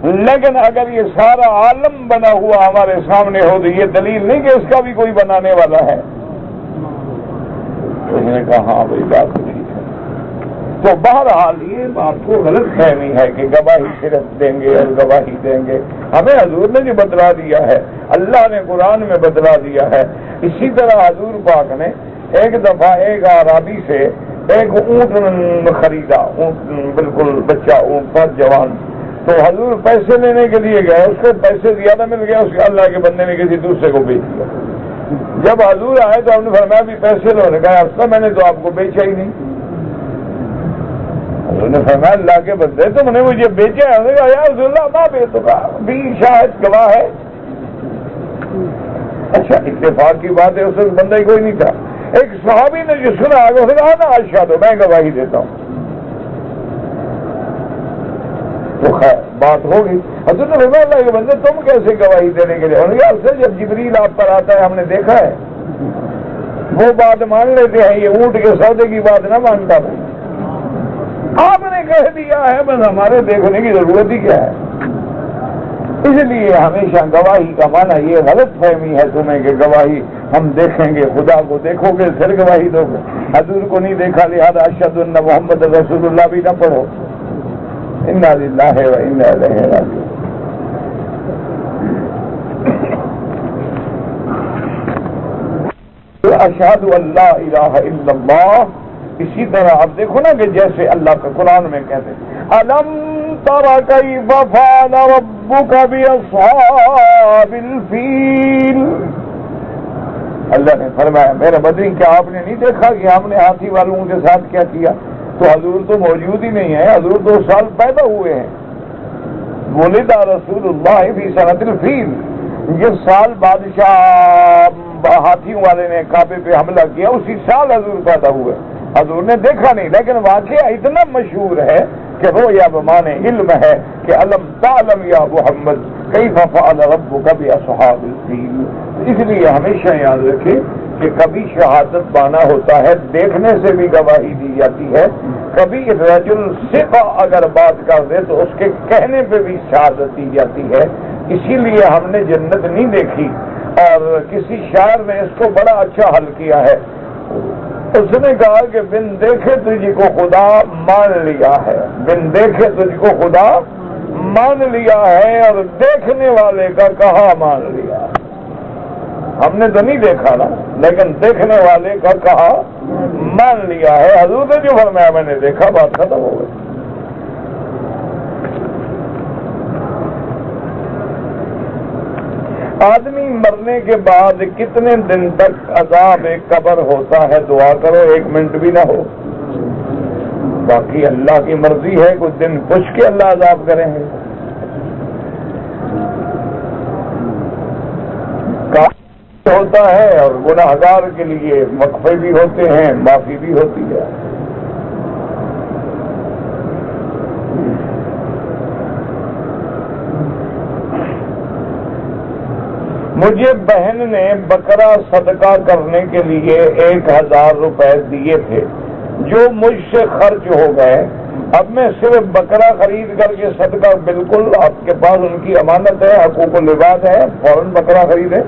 لیکن اگر یہ سارا عالم بنا ہوا ہمارے سامنے ہو تو یہ دلیل نہیں کہ اس کا بھی کوئی بنانے والا ہے۔ تو انہوں نے کہا ہاں بھائی بات ٹھیک ہے۔ تو بہرحال یہ بات کو غلط فہمی ہے کہ گواہی صرف دیں گے اور گواہی دیں گے، ہمیں حضور نے جو بتلا دیا ہے، اللہ نے قرآن میں بتلا دیا ہے۔ اسی طرح حضور پاک نے ایک دفعہ ایک اعرابی سے ایک اونٹ خریدا، اونٹ بالکل بچہ، اونٹ بہت جوان، تو حضور پیسے لینے کے لیے گئے، اس کو پیسے زیادہ مل گیا، اس کے اللہ کے بندے نے کسی دوسرے کو بیچ دیا۔ جب حضور آئے تو ہم نے فرمایا بھی پیسے لو، نے کہا اصلا میں نے تو آپ کو بیچا ہی نہیں۔ حضور نے فرمایا اللہ کے بندے تم نے مجھے بیچا ہے؟ یا رسول اللہ ماں بے تو کہا بھی شاہد گواہ ہے۔ اچھا اتفاق کی بات ہے، اس وقت بندہ ہی کوئی نہیں تھا۔ ایک صحابی نے جو سنا آگے اس نے کہا نا اشہد میں گواہی دیتا ہوں، تو خیر بات ہوگی۔ حضور نے فرمایا اللہ کے بندے تم کیسے گواہی دینے کے لیے؟ انہوں نے کہا افضل جب جبریل آپ پر آتا ہے ہم نے دیکھا ہے، وہ بات مان لیتے ہیں، یہ اونٹ کے سودے کی بات نہ مانتا میں۔ آپ نے کہہ دیا ہے، بس ہمارے دیکھنے کی ضرورت ہی کیا ہے؟ اس لیے ہمیشہ گواہی کا معنی یہ غلط فہمی ہے تمہیں کہ گواہی ہم دیکھیں گے، خدا کو دیکھو گے پھر گواہی دو گے، حضور کو نہیں دیکھا لہذا اشہد ان محمد رسول اللہ بھی نہ پڑھو۔ انا للہ و انا الیہ راجعون۔ اشہد ان لا الہ الا اللہ، اسی طرح آپ دیکھو نا کہ جیسے اللہ کے قرآن میں کہتے ہیں الم تر کیف فعل ربک باصحاب الفیل، اللہ نے فرمایا میرے بدری کیا آپ نے نہیں دیکھا کہ ہم نے ہاتھی والوں کے ساتھ کیا کیا؟ تو حضور تو موجود ہی نہیں ہے، حضور 2 سال پیدا ہوئے ہیں۔ ولد رسول اللہ فی سنۃ الفیل، جس سال بادشاہ ہاتھیوں والے نے کعبے پہ حملہ کیا اسی سال حضور پیدا ہوئے، حضور نے دیکھا نہیں، لیکن واقعہ اتنا مشہور ہے کہ رویا بمانے علم ہے کہ علم تعلم یا محمد کیف فعل ربک باصحاب الفیل۔ اس لیے ہمیشہ یاد رکھیں کہ کبھی شہادت پانا ہوتا ہے، دیکھنے سے بھی گواہی دی جاتی ہے، کبھی رجل ثقہ اگر بات کر دے تو اس کے کہنے پہ بھی شہادت دی جاتی ہے۔ اسی لیے ہم نے جنت نہیں دیکھی. اور کسی شاعر نے اس کو بڑا اچھا حل کیا ہے. اس نے کہا کہ بن دیکھے تجھ کو خدا مان لیا ہے, بن دیکھے تجھ کو خدا مان لیا ہے, اور دیکھنے والے کا کہاں مان لیا. ہم نے تو نہیں دیکھا نا, لیکن دیکھنے والے کا کہاں مان لیا ہے. حضور نے جو فرمایا میں نے دیکھا, بات ختم ہو گئی. آدمی مرنے کے بعد کتنے دن تک عذاب قبر ہوتا ہے؟ دعا کرو 1 منٹ بھی نہ ہو. باقی اللہ کی مرضی ہے, کچھ دن پوچھ کے اللہ عذاب کریں گے. ہوتا ہے اور گناہگار کے لیے وقفے بھی ہوتے ہیں, معافی بھی ہوتی ہے. مجھے بہن نے بکرا صدقہ کرنے کے لیے 1000 روپے دیے تھے جو مجھ سے خرچ ہو گئے. اب میں صرف بکرا خرید کر کے صدقہ, بالکل آپ کے پاس ان کی امانت ہے, حقوق العباد ہے, فوراً بکرا خریدے.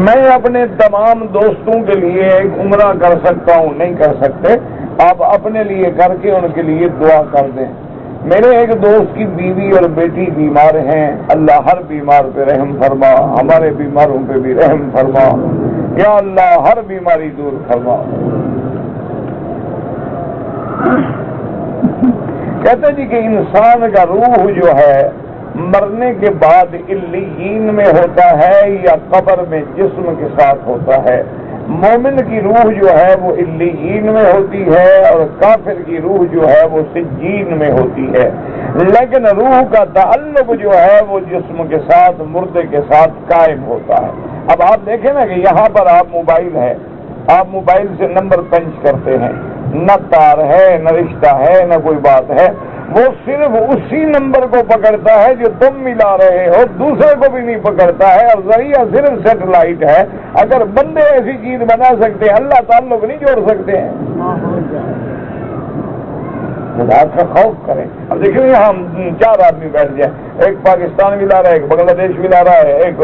میں اپنے تمام دوستوں کے لیے ایک عمرہ کر سکتا ہوں؟ نہیں کر سکتے. آپ اپنے لیے کر کے ان کے لیے دعا کر دیں. میرے ایک دوست کی بیوی اور بیٹی بیمار ہیں, اللہ ہر بیمار پہ رحم فرما, ہمارے بیماروں پہ بھی رحم فرما, یا اللہ ہر بیماری دور فرما. کہتے جی کہ انسان کا روح جو ہے مرنے کے بعد علیین میں ہوتا ہے یا قبر میں جسم کے ساتھ ہوتا ہے. مومن کی روح جو ہے وہ علیین میں ہوتی ہے اور کافر کی روح جو ہے وہ سجین میں ہوتی ہے. لیکن روح کا تعلق جو ہے وہ جسم کے ساتھ, مردے کے ساتھ قائم ہوتا ہے. اب آپ دیکھیں نا کہ یہاں پر آپ موبائل ہے, آپ موبائل سے نمبر پنچ کرتے ہیں, نہ تار ہے, نہ رشتہ ہے, نہ کوئی بات ہے. وہ صرف اسی نمبر کو پکڑتا ہے جو تم ملا رہے ہو, دوسرے کو بھی نہیں پکڑتا ہے. اور ذریعہ صرف سیٹلائٹ ہے. اگر بندے ایسی چیز بنا سکتے ہیں, اللہ تعلق نہیں جوڑ سکتے ہیں. خدا کا خوف کریں. اب دیکھیں یہاں 4 آدمی بیٹھ جائیں, ایک پاکستان ملا رہا ہے, ایک بنگلہ دیش ملا رہا ہے, ایک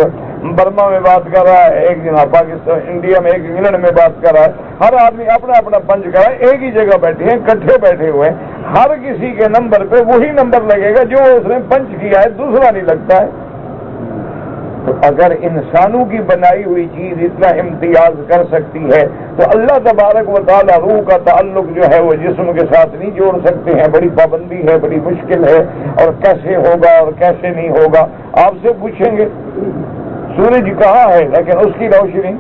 برما میں بات کر رہا ہے, ایک جناب پاکستان انڈیا میں, ایک انگلینڈ میں بات کر رہا ہے. ہر آدمی اپنا اپنا پنچ کر رہا ہے, ایک ہی جگہ بیٹھے ہیں, کٹھے بیٹھے ہوئے ہیں. ہر کسی کے نمبر پہ وہی نمبر لگے گا جو اس نے پنچ کیا ہے, دوسرا نہیں لگتا ہے. تو اگر انسانوں کی بنائی ہوئی چیز اتنا امتیاز کر سکتی ہے تو اللہ تبارک و تعالی روح کا تعلق جو ہے وہ جسم کے ساتھ نہیں جوڑ سکتے ہیں. بڑی پابندی ہے, بڑی مشکل ہے. اور کیسے ہوگا اور کیسے نہیں ہوگا آپ سے پوچھیں گے. سورج کہاں ہے لیکن اس کی روشنی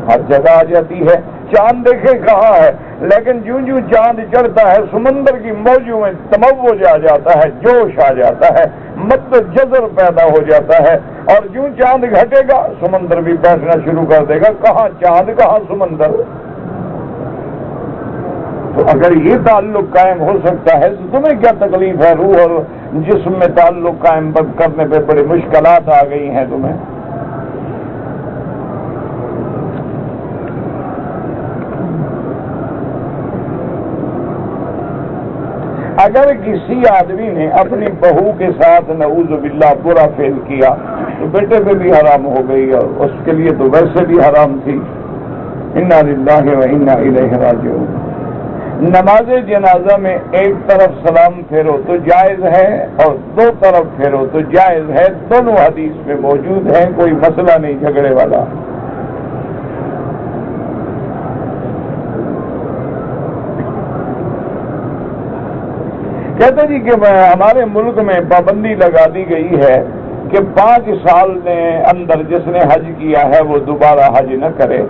ہر جگہ آ جاتی ہے. چاند دیکھے کہاں ہے, لیکن جوں جوں چاند چڑھتا ہے سمندر کی موجوں میں تموج آ جاتا ہے, جوش آ جاتا ہے, مد جزر پیدا ہو جاتا ہے. اور جوں چاند گھٹے گا سمندر بھی بیٹھنا شروع کر دے گا. کہاں چاند کہاں سمندر. تو اگر یہ تعلق قائم ہو سکتا ہے تو تمہیں کیا تکلیف ہے؟ روح اور جسم میں تعلق قائم کرنے پہ بڑی مشکلات آ گئی ہیں تمہیں. اگر کسی آدمی نے اپنی بہو کے ساتھ نعوذ باللہ برا فعل کیا تو بیٹے پہ بھی حرام ہو گئی, اور اس کے لیے تو ویسے بھی حرام تھی. انا للہ و انا الیہ راجعون. نماز جنازہ میں ایک طرف سلام پھیرو تو جائز ہے اور 2 طرف پھیرو تو جائز ہے. دونوں حدیث میں موجود ہیں, کوئی مسئلہ نہیں جھگڑے والا. کہتے جی کہ ہمارے ملک میں پابندی لگا دی گئی ہے کہ 5 سال میں اندر جس نے حج کیا ہے وہ دوبارہ حج نہ کرے.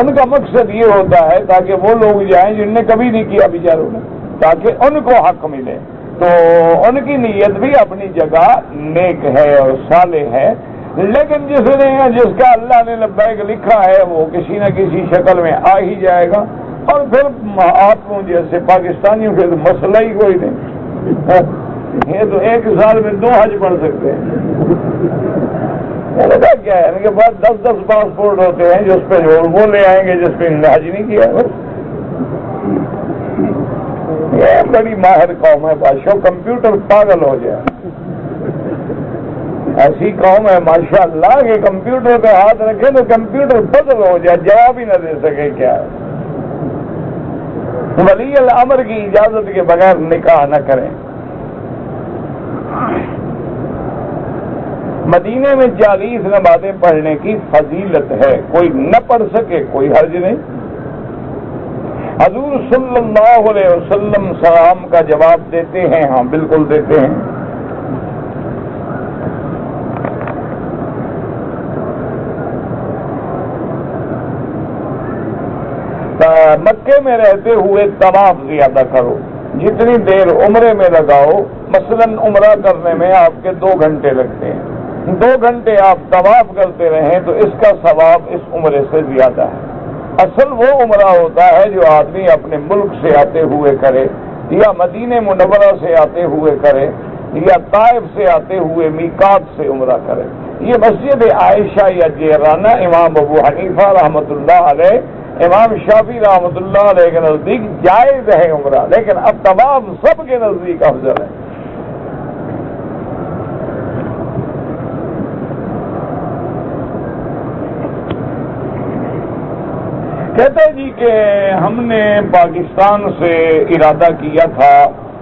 ان کا مقصد یہ ہوتا ہے تاکہ وہ لوگ جائیں جن نے کبھی نہیں کیا بیچاروں نے, تاکہ ان کو حق ملے. تو ان کی نیت بھی اپنی جگہ نیک ہے اور صالح ہے, لیکن جس کا اللہ نے لبیک لکھا ہے وہ کسی نہ کسی شکل میں آ ہی جائے گا. اور پھر آپ جیسے پاکستانیوں کے مسئلہ ہی کوئی نہیں. یہ تو 1 سال میں 2 حج پڑھ سکتے ہیں. کیا ہے ان کے پاس 10 پاسپورٹ ہوتے ہیں جس پہ وہ لے آئیں گے جس پہ حج نہیں کیا. بڑی ماہر قوم ہے بادشاہ، کمپیوٹر پاگل ہو جائے، ایسی قوم ہے ماشاءاللہ کہ کمپیوٹر پہ ہاتھ رکھے تو کمپیوٹر بدل ہو جائے، جواب ہی نہ دے سکے کیا ہے۔ ولی الامر کی اجازت کے بغیر نکاح نہ کریں۔ مدینے میں 40 نمازیں پڑھنے کی فضیلت ہے، کوئی نہ پڑھ سکے کوئی حرج نہیں۔ حضور صلی اللہ علیہ وسلم سلام کا جواب دیتے ہیں، ہاں بالکل دیتے ہیں۔ مکے میں رہتے ہوئے طواف زیادہ کرو، جتنی دیر عمرے میں لگاؤ، مثلا عمرہ کرنے میں آپ کے 2 گھنٹے لگتے ہیں، 2 گھنٹے آپ طواف کرتے رہیں تو اس کا ثواب اس عمرے سے زیادہ ہے۔ اصل وہ عمرہ ہوتا ہے جو آدمی اپنے ملک سے آتے ہوئے کرے، یا مدینہ منورہ سے آتے ہوئے کرے، یا طائف سے آتے ہوئے میقات سے عمرہ کرے۔ یہ مسجد عائشہ یا جیرانہ امام ابو حنیفہ رحمۃ اللہ علیہ، امام شافعی رحمۃ اللہ علیہ کے نزدیک جائز ہے عمرہ، لیکن اب طواف سب کے نزدیک افضل ہے۔ کہتے جی کہ ہم نے پاکستان سے ارادہ کیا تھا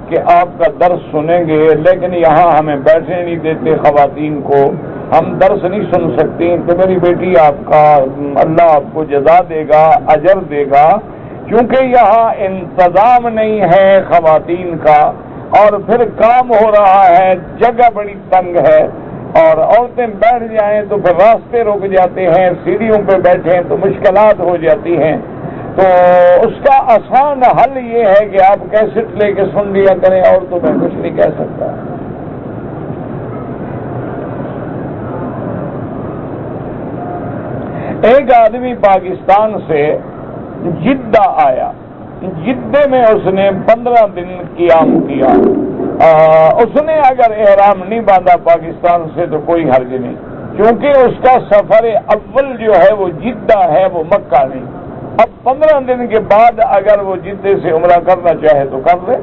کہ آپ کا درس سنیں گے، لیکن یہاں ہمیں بیٹھنے نہیں دیتے خواتین کو، ہم درس نہیں سن سکتی۔ تو میری بیٹی آپ کا اللہ آپ کو جزا دے گا، اجر دے گا، کیونکہ یہاں انتظام نہیں ہے خواتین کا، اور پھر کام ہو رہا ہے، جگہ بڑی تنگ ہے، اور عورتیں بیٹھ جائیں تو پھر راستے رک جاتے ہیں، سیڑھیوں پہ بیٹھیں تو مشکلات ہو جاتی ہیں۔ تو اس کا آسان حل یہ ہے کہ آپ کیسٹ لے کے سن لیا کریں، اور تو میں کچھ نہیں کہہ سکتا۔ ایک آدمی پاکستان سے جدہ آیا، جدے میں اس نے 15 دن قیام کیا۔ اس نے اگر احرام نہیں باندھا پاکستان سے تو کوئی حرج نہیں، کیونکہ اس کا سفر اول جو ہے وہ جدہ ہے، وہ مکہ نہیں۔ اب 15 دن کے بعد اگر وہ جدے سے عمرہ کرنا چاہے تو کر لے۔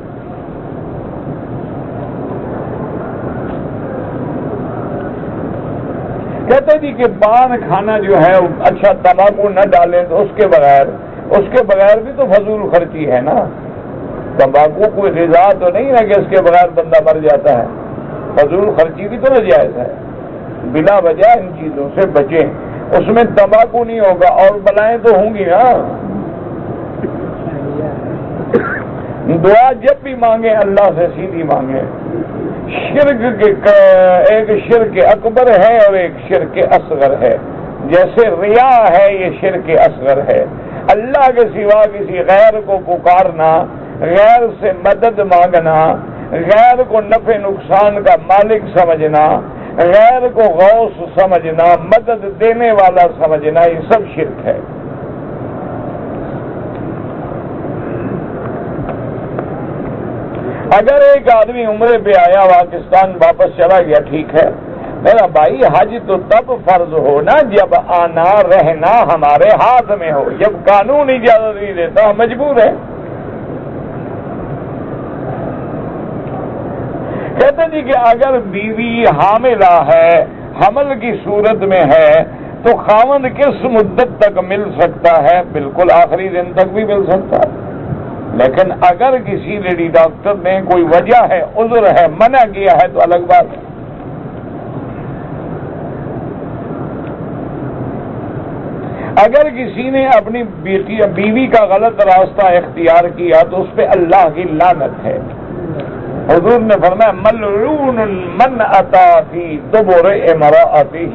کہتے جی کہ پان کھانا جو ہے اچھا، تمباکو نہ ڈالیں تو اس کے بغیر بھی تو فضول خرچی ہے نا۔ تمباکو کوئی غذا تو نہیں ہے کہ اس کے بغیر بندہ مر جاتا ہے، فضول خرچی بھی تو ناجائز ہے۔ بلا وجہ ان چیزوں سے بچیں، اس میں تمباکو نہیں ہوگا اور بلائیں تو ہوں گی نا۔ دعا جب بھی مانگیں اللہ سے سیدھی مانگیں۔ ایک شرک اکبر ہے اور ایک شرک اصغر ہے۔ جیسے ریا ہے یہ شرک اصغر ہے، اللہ کے سوا کسی غیر کو پکارنا، غیر سے مدد مانگنا، غیر کو نفع نقصان کا مالک سمجھنا، غیر کو غوث سمجھنا، مدد دینے والا سمجھنا، یہ سب شرک ہے۔ اگر ایک آدمی عمرے پہ آیا، پاکستان واپس چلا گیا، ٹھیک ہے میرا بھائی، حج تو تب فرض ہو نا جب آنا رہنا ہمارے ہاتھ میں ہو، جب قانون اجازت نہیں دیتا ہم مجبور ہیں۔ کہتے جی کہ اگر بیوی حاملہ ہے، حمل کی صورت میں ہے، تو خاوند کس مدت تک مل سکتا ہے؟ بالکل آخری دن تک بھی مل سکتا ہے، لیکن اگر کسی لیڈی ڈاکٹر نے کوئی وجہ ہے، عذر ہے، منع کیا ہے تو الگ بات ہے۔ اگر کسی نے اپنی بیوی کا غلط راستہ اختیار کیا تو اس پہ اللہ کی لعنت ہے۔ حضور نے فرمایا ملعون من اتی فی دبر امرأتہ،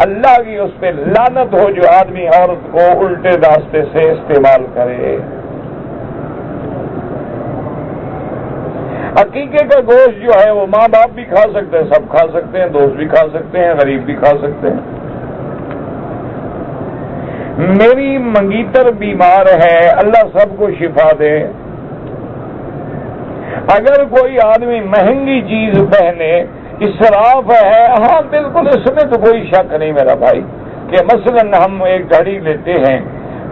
اللہ کی اس پہ لعنت ہو جو آدمی عورت کو الٹے راستے سے استعمال کرے۔ عقیقے کا گوشت جو ہے وہ ماں باپ بھی کھا سکتے ہیں، سب کھا سکتے ہیں، دوست بھی کھا سکتے ہیں، غریب بھی کھا سکتے ہیں۔ میری منگیتر بیمار ہے، اللہ سب کو شفا دے۔ اگر کوئی آدمی مہنگی چیز پہنے، اسراف ہے، ہاں بالکل اس میں تو کوئی شک نہیں میرا بھائی، کہ مثلا ہم ایک گھڑی لیتے ہیں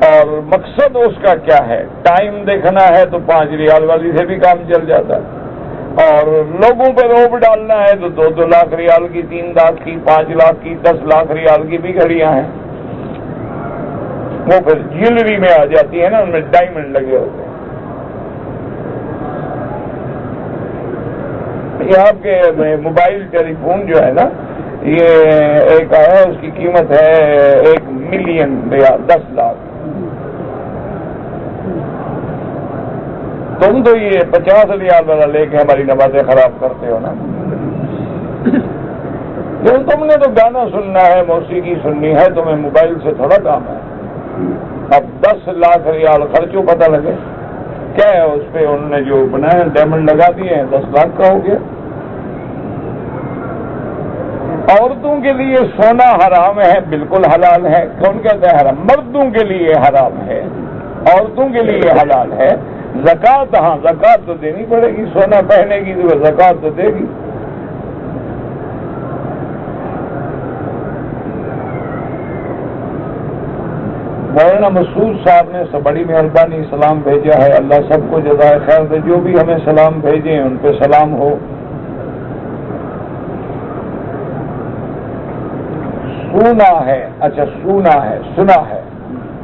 اور مقصد اس کا کیا ہے؟ ٹائم دیکھنا ہے تو 5 ریال والی سے بھی کام چل جاتا ہے، اور لوگوں پہ روب ڈالنا ہے تو 2 لاکھ ریال کی، 3 لاکھ کی، 5 لاکھ کی، 10 لاکھ ریال کی بھی گھڑیاں ہیں، وہ پھر جیولری میں آ جاتی ہے نا، ان میں ڈائمنڈ لگے ہوتے ہیں۔ یہ آپ کے موبائل ٹیلی فون جو ہے نا، یہ ایک آیا، اس کی قیمت ہے 1 ملین ریال، 10 لاکھ۔ تم تو یہ 50 ریال والا لے کے ہماری نمازیں خراب کرتے ہو نا۔ تم نے تو گانا سننا ہے، موسیقی سننی ہے، تمہیں موبائل سے تھوڑا کام ہے۔ اب 10 لاکھ ریال خرچوں پتہ لگے کیا ہے اس پہ، انہوں نے جو بنایا ڈائمنڈ لگا دیے ہیں، 10 لاکھ کا ہو گیا۔ عورتوں کے لیے سونا حرام ہے، بالکل حلال ہے۔ کون کہتا ہے حرام؟ مردوں کے لیے حرام ہے، عورتوں کے لیے حلال ہے۔ زکوٰۃ، ہاں زکوٰۃ تو دینی پڑے گی، سونا پہنے گی تو زکوٰۃ تو دے گی۔ مولانا مسعود صاحب نے بڑی مہربانی سلام بھیجا ہے، اللہ سب کو جزائے خیر دے، جو بھی ہمیں سلام بھیجیں ان پہ سلام ہو۔ سونا ہے، اچھا سونا ہے، سنا ہے،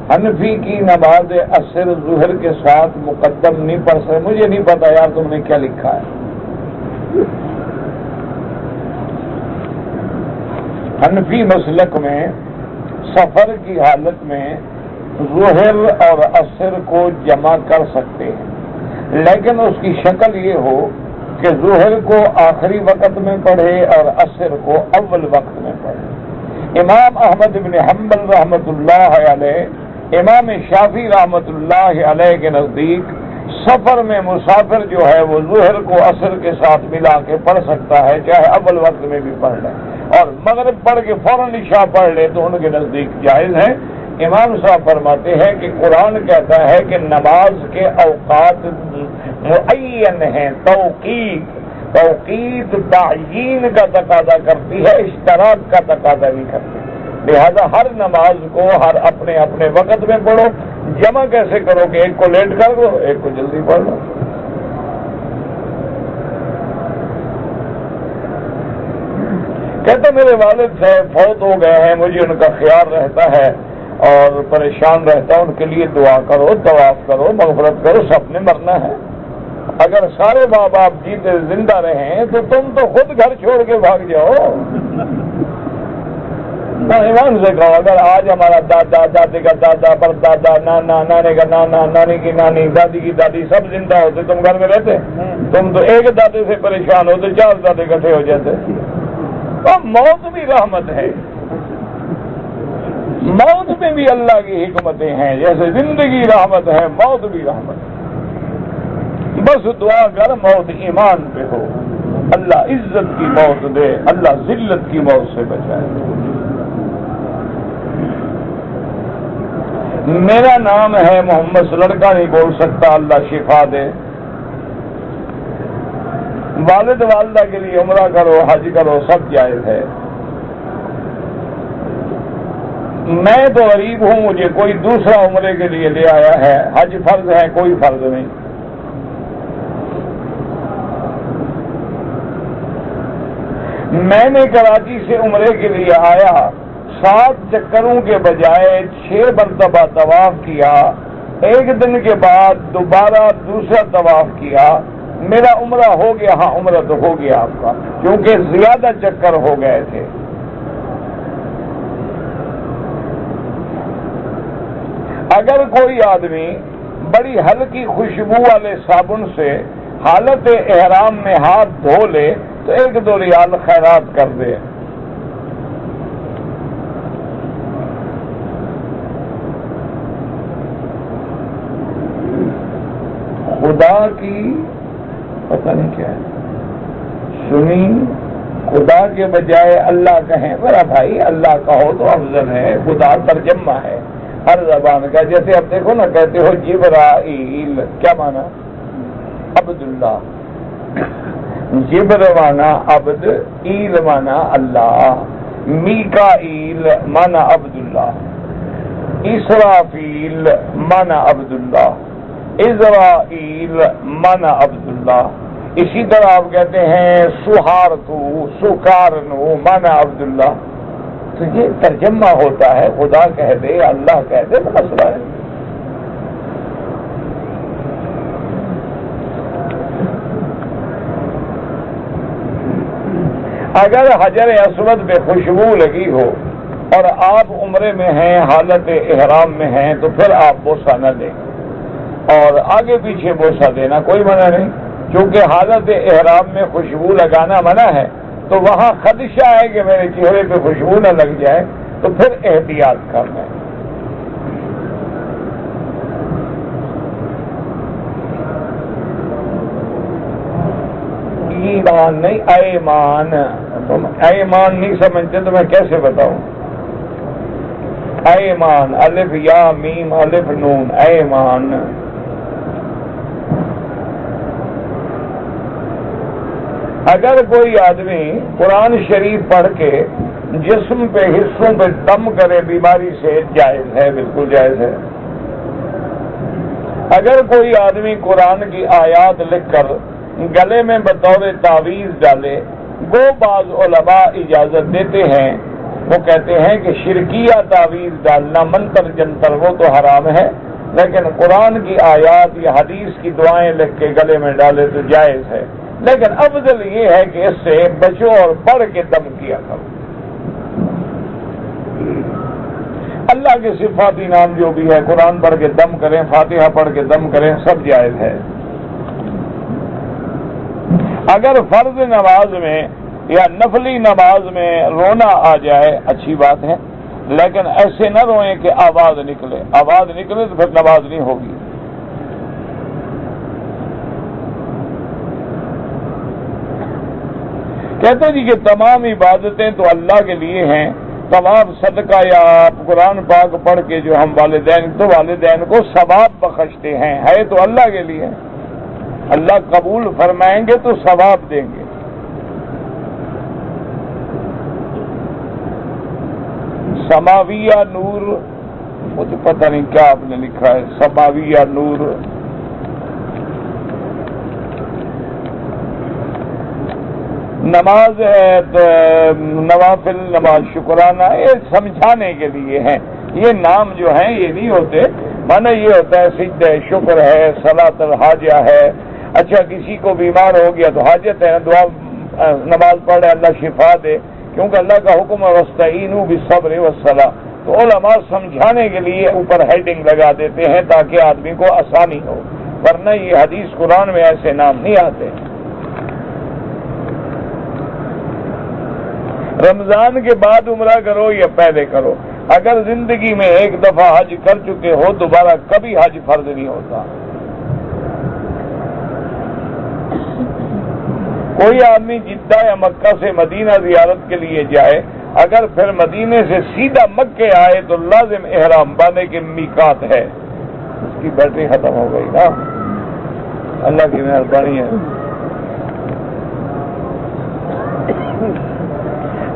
حنفی کی نماز عصر ظہر کے ساتھ مقدم نہیں پڑھ سکتے۔ مجھے نہیں پتا یار تم نے کیا لکھا ہے۔ حنفی مسلک میں سفر کی حالت میں ظہر اور عصر کو جمع کر سکتے ہیں، لیکن اس کی شکل یہ ہو کہ ظہر کو آخری وقت میں پڑھے اور عصر کو اول وقت میں پڑھے۔ امام احمد بن حنبل رحمۃ اللہ علیہ، امام شافعی رحمۃ اللہ علیہ کے نزدیک سفر میں مسافر جو ہے وہ ظہر کو عصر کے ساتھ ملا کے پڑھ سکتا ہے، چاہے اول وقت میں بھی پڑھ لے، اور مغرب پڑھ کے فوراً عشاء پڑھ لے تو ان کے نزدیک جائز ہے۔ امام صاحب فرماتے ہیں کہ قرآن کہتا ہے کہ نماز کے اوقات معین ہیں، توقیت تعیین کا تقاضا کرتی ہے، اشتراک کا تقاضا نہیں کرتی، لہذا ہر نماز کو ہر اپنے اپنے وقت میں پڑھو۔ جمع کیسے کرو کہ ایک کو لیٹ کر دو، ایک کو جلدی پڑھ لو۔ کہتے میرے والد صاحب فوت ہو گئے ہیں، مجھے ان کا خیال رہتا ہے اور پریشان رہتا ہے، ان کے لیے دعا کرو، طواف کرو، مغفرت کرو، سب نے مرنا ہے۔ اگر سارے ماں باپ جیتے زندہ رہیں تو تم تو خود گھر چھوڑ کے بھاگ جاؤ۔ ایمان سے کہو، اگر آج ہمارا دادا، دادے کا دادا، پردادا، نانا، نانے کا نانا، نانی کی نانی، دادی کی دادی سب زندہ ہوتے، تم گھر میں رہتے؟ تم تو ایک دادے سے پریشان ہوتے، 4 دادے اکٹھے ہو جاتے۔ اب موت بھی رحمت ہے، موت میں بھی اللہ کی حکمتیں ہیں، جیسے زندگی رحمت ہے موت بھی رحمت ہے۔ بس دعا کر موت ایمان پہ ہو، اللہ عزت کی موت دے، اللہ ذلت کی موت سے بچائے۔ میرا نام ہے محمد، لڑکا نہیں بول سکتا، اللہ شفا دے۔ والد والدہ کے لیے عمرہ کرو، حج کرو، سب جائز ہے۔ میں تو غریب ہوں، مجھے کوئی دوسرا عمرے کے لیے لے آیا ہے، حج فرض ہے، کوئی فرض نہیں۔ میں نے کراچی سے عمرے کے لیے آیا، 7 چکروں کے بجائے 6 مرتبہ طواف کیا، 1 دن کے بعد دوبارہ دوسرا طواف کیا، میرا عمرہ ہو گیا۔ ہاں عمرہ تو ہو گیا آپ کا، کیونکہ زیادہ چکر ہو گئے تھے۔ اگر کوئی آدمی بڑی ہلکی خوشبو والے صابن سے حالت احرام میں ہاتھ دھو لے تو 1-2 ریال خیرات کر دے۔ خدا کی پتہ نہیں کیا ہے، سنی خدا کے بجائے اللہ کہیں، میرا بھائی اللہ کہو تو افضل ہے، خدا ترجمہ ہے ہر زبان کا۔ جیسے اب دیکھو نا، کہتے ہو جبرائیل، کیا مانا؟ عبداللہ، جبر مانا عبد، ایل مانا اللہ، میکائیل مانا عبداللہ۔ اسرافیل مانا عبداللہ، اسرائیل مانا عبداللہ. اسی طرح آپ کہتے ہیں سہارتو، سکارنو مانا عبداللہ. تو یہ ترجمہ ہوتا ہے، خدا کہہ دے اللہ کہہ دے تو مسئلہ ہے. اگر حجر اسود پہ خوشبو لگی ہو اور آپ عمرے میں ہیں، حالت احرام میں ہیں، تو پھر آپ بوسہ نہ دیں، اور آگے پیچھے بوسہ دینا کوئی منع نہیں. چونکہ حالت احرام میں خوشبو لگانا منع ہے، تو وہاں خدشہ ہے کہ میرے چہرے پہ خوشبو نہ لگ جائے، تو پھر احتیاط کرنا ہے. ایمان نہیں، ایمان. تم ایمان نہیں سمجھتے تو میں کیسے بتاؤں؟ ایمان، الف یا میم الف نون، ایمان. اگر کوئی آدمی قرآن شریف پڑھ کے جسم پہ حصوں پہ دم کرے بیماری سے، جائز ہے، بالکل جائز ہے. اگر کوئی آدمی قرآن کی آیات لکھ کر گلے میں بطور تعویذ ڈالے، وہ بعض علماء اجازت دیتے ہیں، وہ کہتے ہیں کہ شرکیہ تعویذ ڈالنا، منتر جنتر، وہ تو حرام ہے، لیکن قرآن کی آیات یا حدیث کی دعائیں لکھ کے گلے میں ڈالے تو جائز ہے. لیکن افضل یہ ہے کہ اس سے بچو اور پڑھ کے دم کیا کرو. اللہ کے صفاتی نام جو بھی ہے، قرآن پڑھ کے دم کریں، فاتحہ پڑھ کے دم کریں، سب جائز ہے. اگر فرض نماز میں یا نفلی نماز میں رونا آ جائے اچھی بات ہے، لیکن ایسے نہ روئیں کہ آواز نکلے. آواز نکلے تو پھر نماز نہیں ہوگی. کہتے جی کہ تمام عبادتیں تو اللہ کے لیے ہیں، تمام صدقہ یا آپ قرآن پاک پڑھ کے جو ہم والدین کو ثواب بخشتے ہیں، ہے تو اللہ کے لیے. اللہ قبول فرمائیں گے تو ثواب دیں گے. سماویہ نور، مجھے پتہ نہیں کیا آپ نے لکھا ہے، سماویہ نور. نماز نوافل، نماز شکرانہ، یہ سمجھانے کے لیے ہیں. یہ نام جو ہیں یہ نہیں ہوتے، معنی یہ ہوتا ہے سجدہ شکر ہے، صلاۃ الحاجہ ہے. اچھا کسی کو بیمار ہو گیا تو حاجت ہے، دعا نماز پڑھے اللہ شفا دے، کیونکہ اللہ کا حکم ہے وَاسْتَعِینُوا بِالصَّبْرِ وَالصَّلَاةِ. تو علماء سمجھانے کے لیے اوپر ہیڈنگ لگا دیتے ہیں تاکہ آدمی کو آسانی ہو، ورنہ یہ حدیث قرآن میں ایسے نام نہیں آتے. رمضان کے بعد عمرہ کرو یا پہلے کرو، اگر زندگی میں ایک دفعہ حج کر چکے ہو دوبارہ کبھی حج فرض نہیں ہوتا. کوئی آدمی جدہ یا مکہ سے مدینہ زیارت کے لیے جائے، اگر پھر مدینے سے سیدھا مکے آئے تو لازم احرام باندھے کے میقات ہے. اس کی بیٹری ختم ہو گئی نا، اللہ کی مہربانی ہے.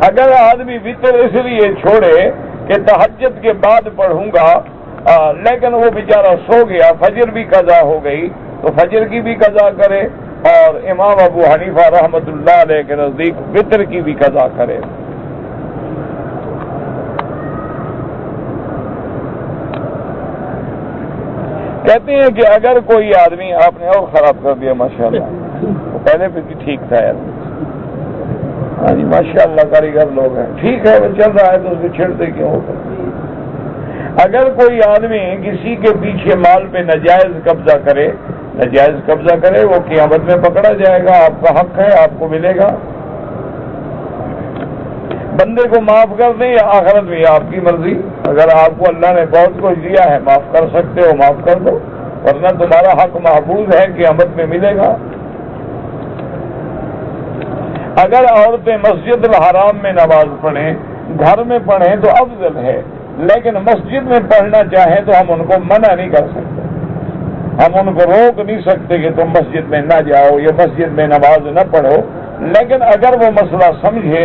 اگر آدمی وطر اس لیے چھوڑے کہ تہجد کے بعد پڑھوں گا، لیکن وہ بیچارہ سو گیا، فجر بھی قضا ہو گئی، تو فجر کی بھی قضا کرے، اور امام ابو حنیفہ رحمۃ اللہ علیہ کے نزدیک وطر کی بھی قضا کرے. کہتے ہیں کہ اگر کوئی آدمی، آپ نے اور خراب کر دیا ماشاءاللہ، تو پہلے پہ بھی ٹھیک تھا یار. ہاں جی ماشاءاللہ کاریگر لوگ ہیں، ٹھیک ہے وہ چل رہا ہے تو اس کو چھیڑتے کیوں ہوتا. اگر کوئی آدمی کسی کے پیچھے مال پہ ناجائز قبضہ کرے، ناجائز قبضہ کرے، وہ قیامت میں پکڑا جائے گا. آپ کا حق ہے، آپ کو ملے گا. بندے کو معاف کر دیں یا آخرت میں آپ کی مرضی. اگر آپ کو اللہ نے بہت کچھ دیا ہے، معاف کر سکتے ہو معاف کر دو، ورنہ تمہارا حق محفوظ ہے، قیامت میں ملے گا. اگر عورتیں مسجد الحرام میں نماز پڑھیں، گھر میں پڑھیں تو افضل ہے، لیکن مسجد میں پڑھنا چاہیں تو ہم ان کو منع نہیں کر سکتے. ہم ان کو روک نہیں سکتے کہ تم مسجد میں نہ جاؤ یا مسجد میں نماز نہ پڑھو، لیکن اگر وہ مسئلہ سمجھے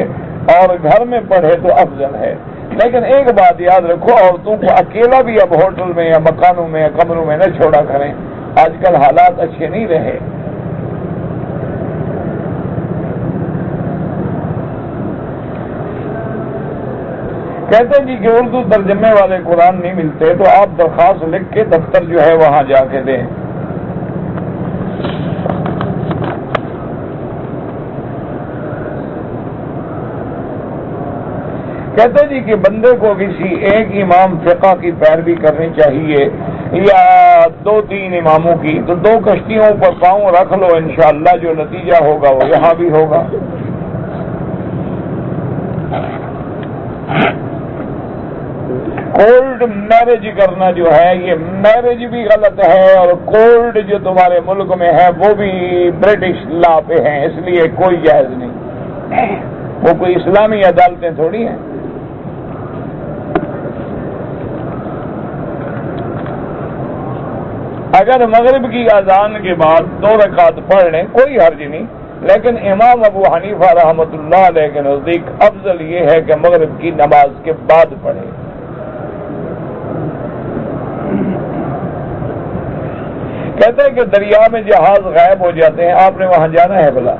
اور گھر میں پڑھے تو افضل ہے. لیکن ایک بات یاد رکھو، عورتوں کو اکیلا بھی اب ہوٹل میں یا مکانوں میں یا کمروں میں نہ چھوڑا کریں، آج کل حالات اچھے نہیں رہے۔ کہتے ہیں جی کہ اردو ترجمے والے قرآن نہیں ملتے تو آپ درخواست لکھ کے دفتر جو ہے وہاں جا کے دیں۔ کہتے جی کہ بندے کو کسی ایک امام فقہ کی پیروی کرنی چاہیے یا 2-3 اماموں کی، تو 2 کشتیوں پر پاؤں رکھ لو، انشاءاللہ جو نتیجہ ہوگا وہ یہاں بھی ہوگا۔ کولڈ میرج کرنا جو ہے یہ میرج بھی غلط ہے، اور کولڈ جو تمہارے ملک میں ہے وہ بھی برٹش لا پہ ہیں، اس لیے کوئی جائز نہیں، وہ کوئی اسلامی عدالتیں تھوڑی ہیں۔ اگر مغرب کی اذان کے بعد 2 رکعت پڑھ لیں کوئی حرج نہیں، لیکن امام ابو حنیفہ رحمۃ اللہ علیہ کے نزدیک افضل یہ ہے کہ مغرب کی نماز کے بعد پڑھیں۔ کہتے ہیں کہ دریا میں جہاز غائب ہو جاتے ہیں، آپ نے وہاں جانا ہے بھلا؟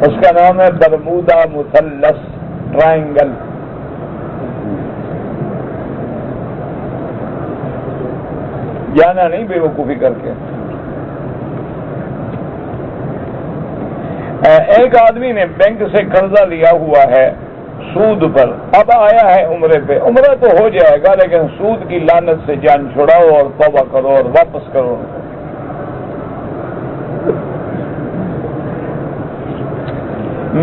اس کا نام ہے برمودا مثلث ٹرائنگل۔ جانا نہیں بے وقوفی کر کے۔ ایک آدمی نے بینک سے قرضہ لیا ہوا ہے سود پر، اب آیا ہے عمرے پہ، عمرہ تو ہو جائے گا لیکن سود کی لعنت سے جان چھڑاؤ اور توبہ کرو اور واپس کرو۔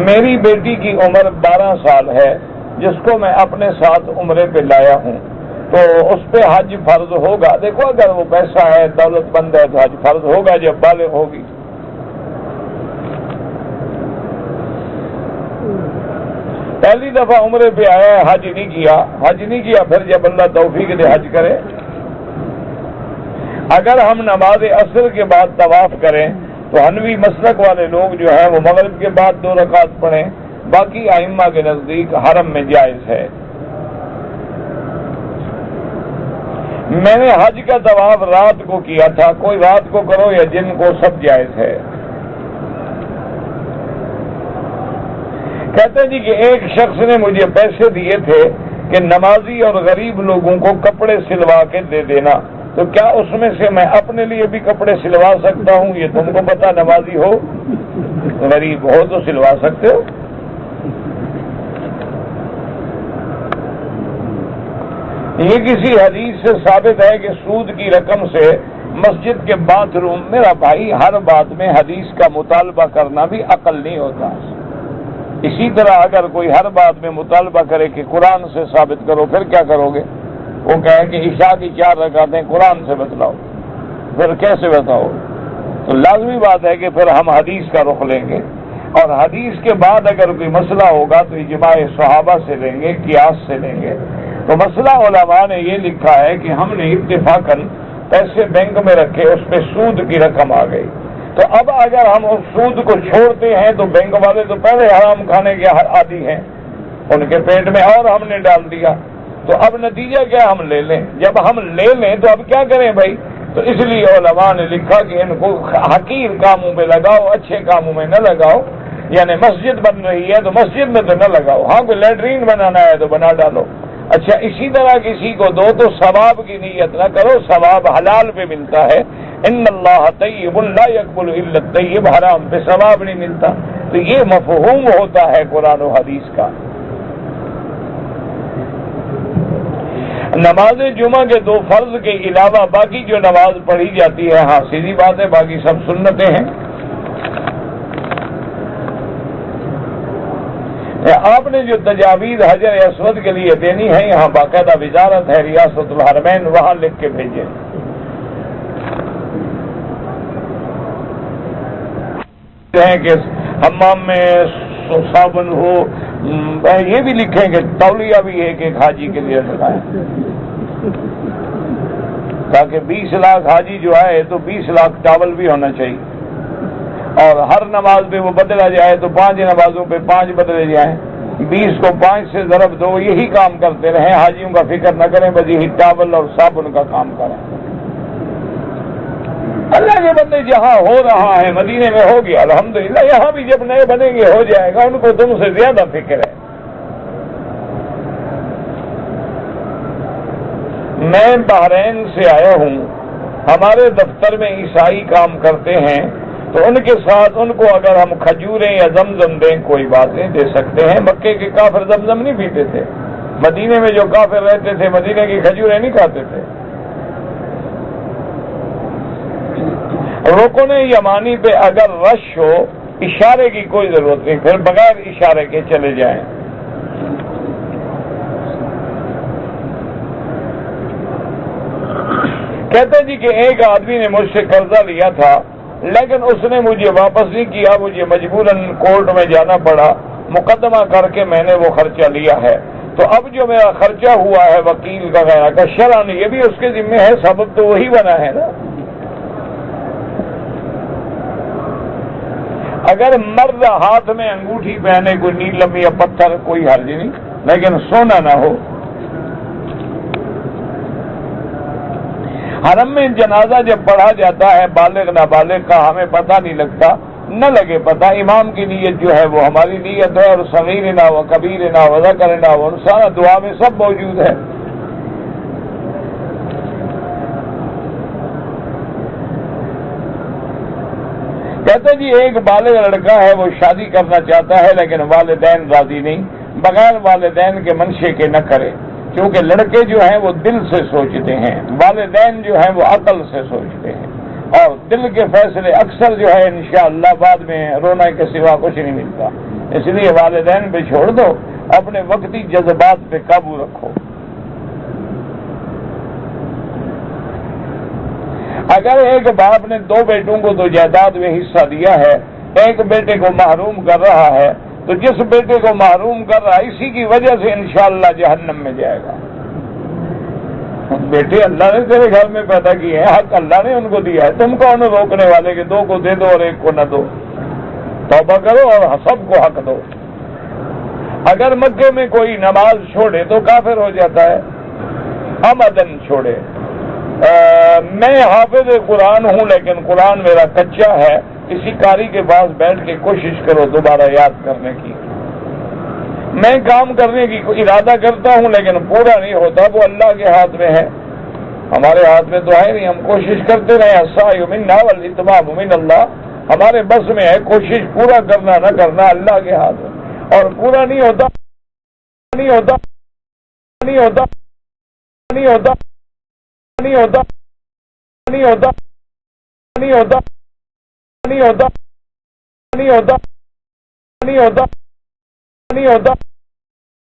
میری بیٹی کی عمر 12 سال ہے، جس کو میں اپنے ساتھ عمرے پہ لایا ہوں، تو اس پہ حج فرض ہوگا؟ دیکھو اگر وہ پیسہ ہے، دولت مند ہے، تو حج فرض ہوگا جب بالغ ہوگی۔ پہلی دفعہ عمرے پہ آیا ہے، حج نہیں کیا، پھر جب اللہ توفیق دے حج کرے۔ اگر ہم نماز عصر کے بعد طواف کریں تو حنفی مسلک والے لوگ جو ہیں وہ مغرب کے بعد 2 رکعت پڑھیں، باقی ائمہ کے نزدیک حرم میں جائز ہے۔ میں نے حج کا طواف رات کو کیا تھا، کوئی رات کو کرو یا دن کو، سب جائز ہے۔ کہتے جی کہ ایک شخص نے مجھے پیسے دیے تھے کہ نمازی اور غریب لوگوں کو کپڑے سلوا کے دے دینا، تو کیا اس میں سے میں اپنے لیے بھی کپڑے سلوا سکتا ہوں؟ یہ تم کو پتا، نمازی ہو غریب ہو تو سلوا سکتے ہو۔ یہ کسی حدیث سے ثابت ہے کہ سود کی رقم سے مسجد کے باتھ روم، میرا بھائی ہر بات میں حدیث کا مطالبہ کرنا بھی عقل نہیں ہوتا۔ اسی طرح اگر کوئی ہر بات میں مطالبہ کرے کہ قرآن سے ثابت کرو، پھر کیا کرو گے؟ وہ کہے کہ عشاء کی 4 رکعتیں قرآن سے بتلاؤ، پھر کیسے بتاؤ؟ تو لازمی بات ہے کہ پھر ہم حدیث کا رخ لیں گے، اور حدیث کے بعد اگر کوئی مسئلہ ہوگا تو اجماع صحابہ سے لیں گے، قیاس سے لیں گے۔ تو مسئلہ علماء نے یہ لکھا ہے کہ ہم نے اتفاقاً پیسے بینک میں رکھے، اس پہ سود کی رقم آ گئی، تو اب اگر ہم اس سود کو چھوڑتے ہیں تو بینک والے تو پہلے حرام کھانے کے عادی ہیں، ان کے پیٹ میں اور ہم نے ڈال دیا، تو اب نتیجہ کیا؟ ہم لے لیں۔ جب ہم لے لیں تو اب کیا کریں بھائی؟ تو اس لیے علماء نے لکھا کہ ان کو حقیر کاموں پہ لگاؤ، اچھے کاموں میں نہ لگاؤ۔ یعنی مسجد بن رہی ہے تو مسجد میں تو نہ لگاؤ، ہاں کوئی لیٹرین بنانا ہے تو بنا ڈالو۔ اچھا اسی طرح کسی کو دو تو ثواب کی نیت نہ کرو، ثواب حلال پہ ملتا ہے، ان اللہ طیب لا یقبل الا الطیب، حرام پہ ثواب نہیں ملتا۔ تو یہ مفہوم ہوتا ہے قرآن و حدیث کا۔ نماز جمعہ کے 2 فرض کے علاوہ باقی جو نماز پڑھی جاتی ہے، ہاں سیدھی بات ہے، باقی سب سنتیں ہیں۔ آپ نے جو تجاویز حجر اسود کے لیے دینی ہے، یہاں باقاعدہ وزارت ہے ریاست الحرمین، وہاں لکھ کے بھیجیں۔ کہ حمام میں صابن ہو، یہ بھی لکھیں کہ تولیہ بھی ایک حاجی کے لیے لگائیں، تاکہ 20 لاکھ حاجی جو ہے تو 20 لاکھ ٹاول بھی ہونا چاہیے، اور ہر نماز پہ وہ بدلا جائے تو 5 نمازوں پہ 5 بدلے جائیں۔ 20 کو 5 سے ضرب دو، یہی کام کرتے رہیں، حاجیوں کا فکر نہ کریں، بس یہی ٹاول اور صابن کا کام کریں۔ اللہ کے بندے جہاں ہو رہا ہے، مدینے میں ہو گیا الحمدللہ، یہاں بھی جب نئے بنیں گے ہو جائے گا، ان کو تم سے زیادہ فکر ہے۔ میں بحرین سے آیا ہوں، ہمارے دفتر میں عیسائی کام کرتے ہیں، تو ان کے ساتھ ان کو اگر ہم کھجوریں یا زمزم دیں کوئی بات نہیں، دے سکتے ہیں۔ مکے کے کافر زمزم نہیں پیتے تھے، مدینے میں جو کافر رہتے تھے مدینے کی کھجوریں نہیں کھاتے تھے۔ رکن یمانی پہ اگر رش ہو، اشارے کی کوئی ضرورت نہیں، پھر بغیر اشارے کے چلے جائیں۔ کہتے جی کہ ایک آدمی نے مجھ سے قرضہ لیا تھا، لیکن اس نے مجھے واپس نہیں کیا، مجھے مجبوراً کورٹ میں جانا پڑا، مقدمہ کر کے میں نے وہ خرچہ لیا ہے، تو اب جو میرا خرچہ ہوا ہے وکیل کا غیرہ کا شرعاً یہ بھی اس کے ذمہ ہے، سبب تو وہی بنا ہے نا۔ اگر مرد ہاتھ میں انگوٹھی پہنے کوئی نیلم یا پتھر کوئی حرج نہیں، لیکن سونا نہ ہو۔ حرم میں جنازہ جب پڑھا جاتا ہے بالغ نابالغ کا، ہمیں پتہ نہیں لگتا، نہ لگے پتہ، امام کی نیت جو ہے وہ ہماری نیت ہے، اور صغیرنا و کبیرنا و ذکرنا و انثانا دعا میں سب موجود ہے۔ کہتے جی ایک بالغ لڑکا ہے، وہ شادی کرنا چاہتا ہے لیکن والدین راضی نہیں، بغیر والدین کے منشے کے نہ کرے، کیونکہ لڑکے جو ہیں وہ دل سے سوچتے ہیں، والدین جو ہیں وہ عقل سے سوچتے ہیں، اور دل کے فیصلے اکثر جو ہے انشاءاللہ بعد میں رونے کے سوا کچھ نہیں ملتا، اس لیے والدین پہ چھوڑ دو، اپنے وقتی جذبات پہ قابو رکھو۔ اگر ایک باپ نے 2 بیٹوں کو تو جائیداد میں حصہ دیا ہے، ایک بیٹے کو محروم کر رہا ہے، تو جس بیٹے کو محروم کر رہا ہے اسی کی وجہ سے انشاءاللہ جہنم میں جائے گا۔ بیٹے اللہ نے تیرے گھر میں پیدا کیے ہیں، حق اللہ نے ان کو دیا ہے، تم کون روکنے والے کہ 2 کو دے دو اور 1 کو نہ دو؟ توبہ کرو اور سب کو حق دو۔ اگر مکے میں کوئی نماز چھوڑے تو کافر ہو جاتا ہے، عمدن چھوڑے۔ میں حافظ قرآن ہوں لیکن قرآن میرا کچا ہے، کسی قاری کے پاس بیٹھ کے کوشش کرو دوبارہ یاد کرنے کی۔ میں کام کرنے کی ارادہ کرتا ہوں لیکن پورا نہیں ہوتا، وہ اللہ کے ہاتھ میں ہے، ہمارے ہاتھ میں تو ہے نہیں، ہم کوشش کرتے رہے، السعی منا والاتمام من اللہ، ہمارے بس میں ہے، کوشش پورا کرنا نہ کرنا اللہ کے ہاتھ میں، اور پورا نہیں ہوتا نہیں ہوتا نہیں ہوتا نہیں ہوتا نہیں ہوتا نہیں ہوتا نہیں ہوتا نہیں ہوتا نہیں ہوتا نہیں ہوتا نہیں ہوتا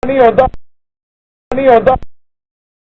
نہیں ہوتا نہیں ہوتا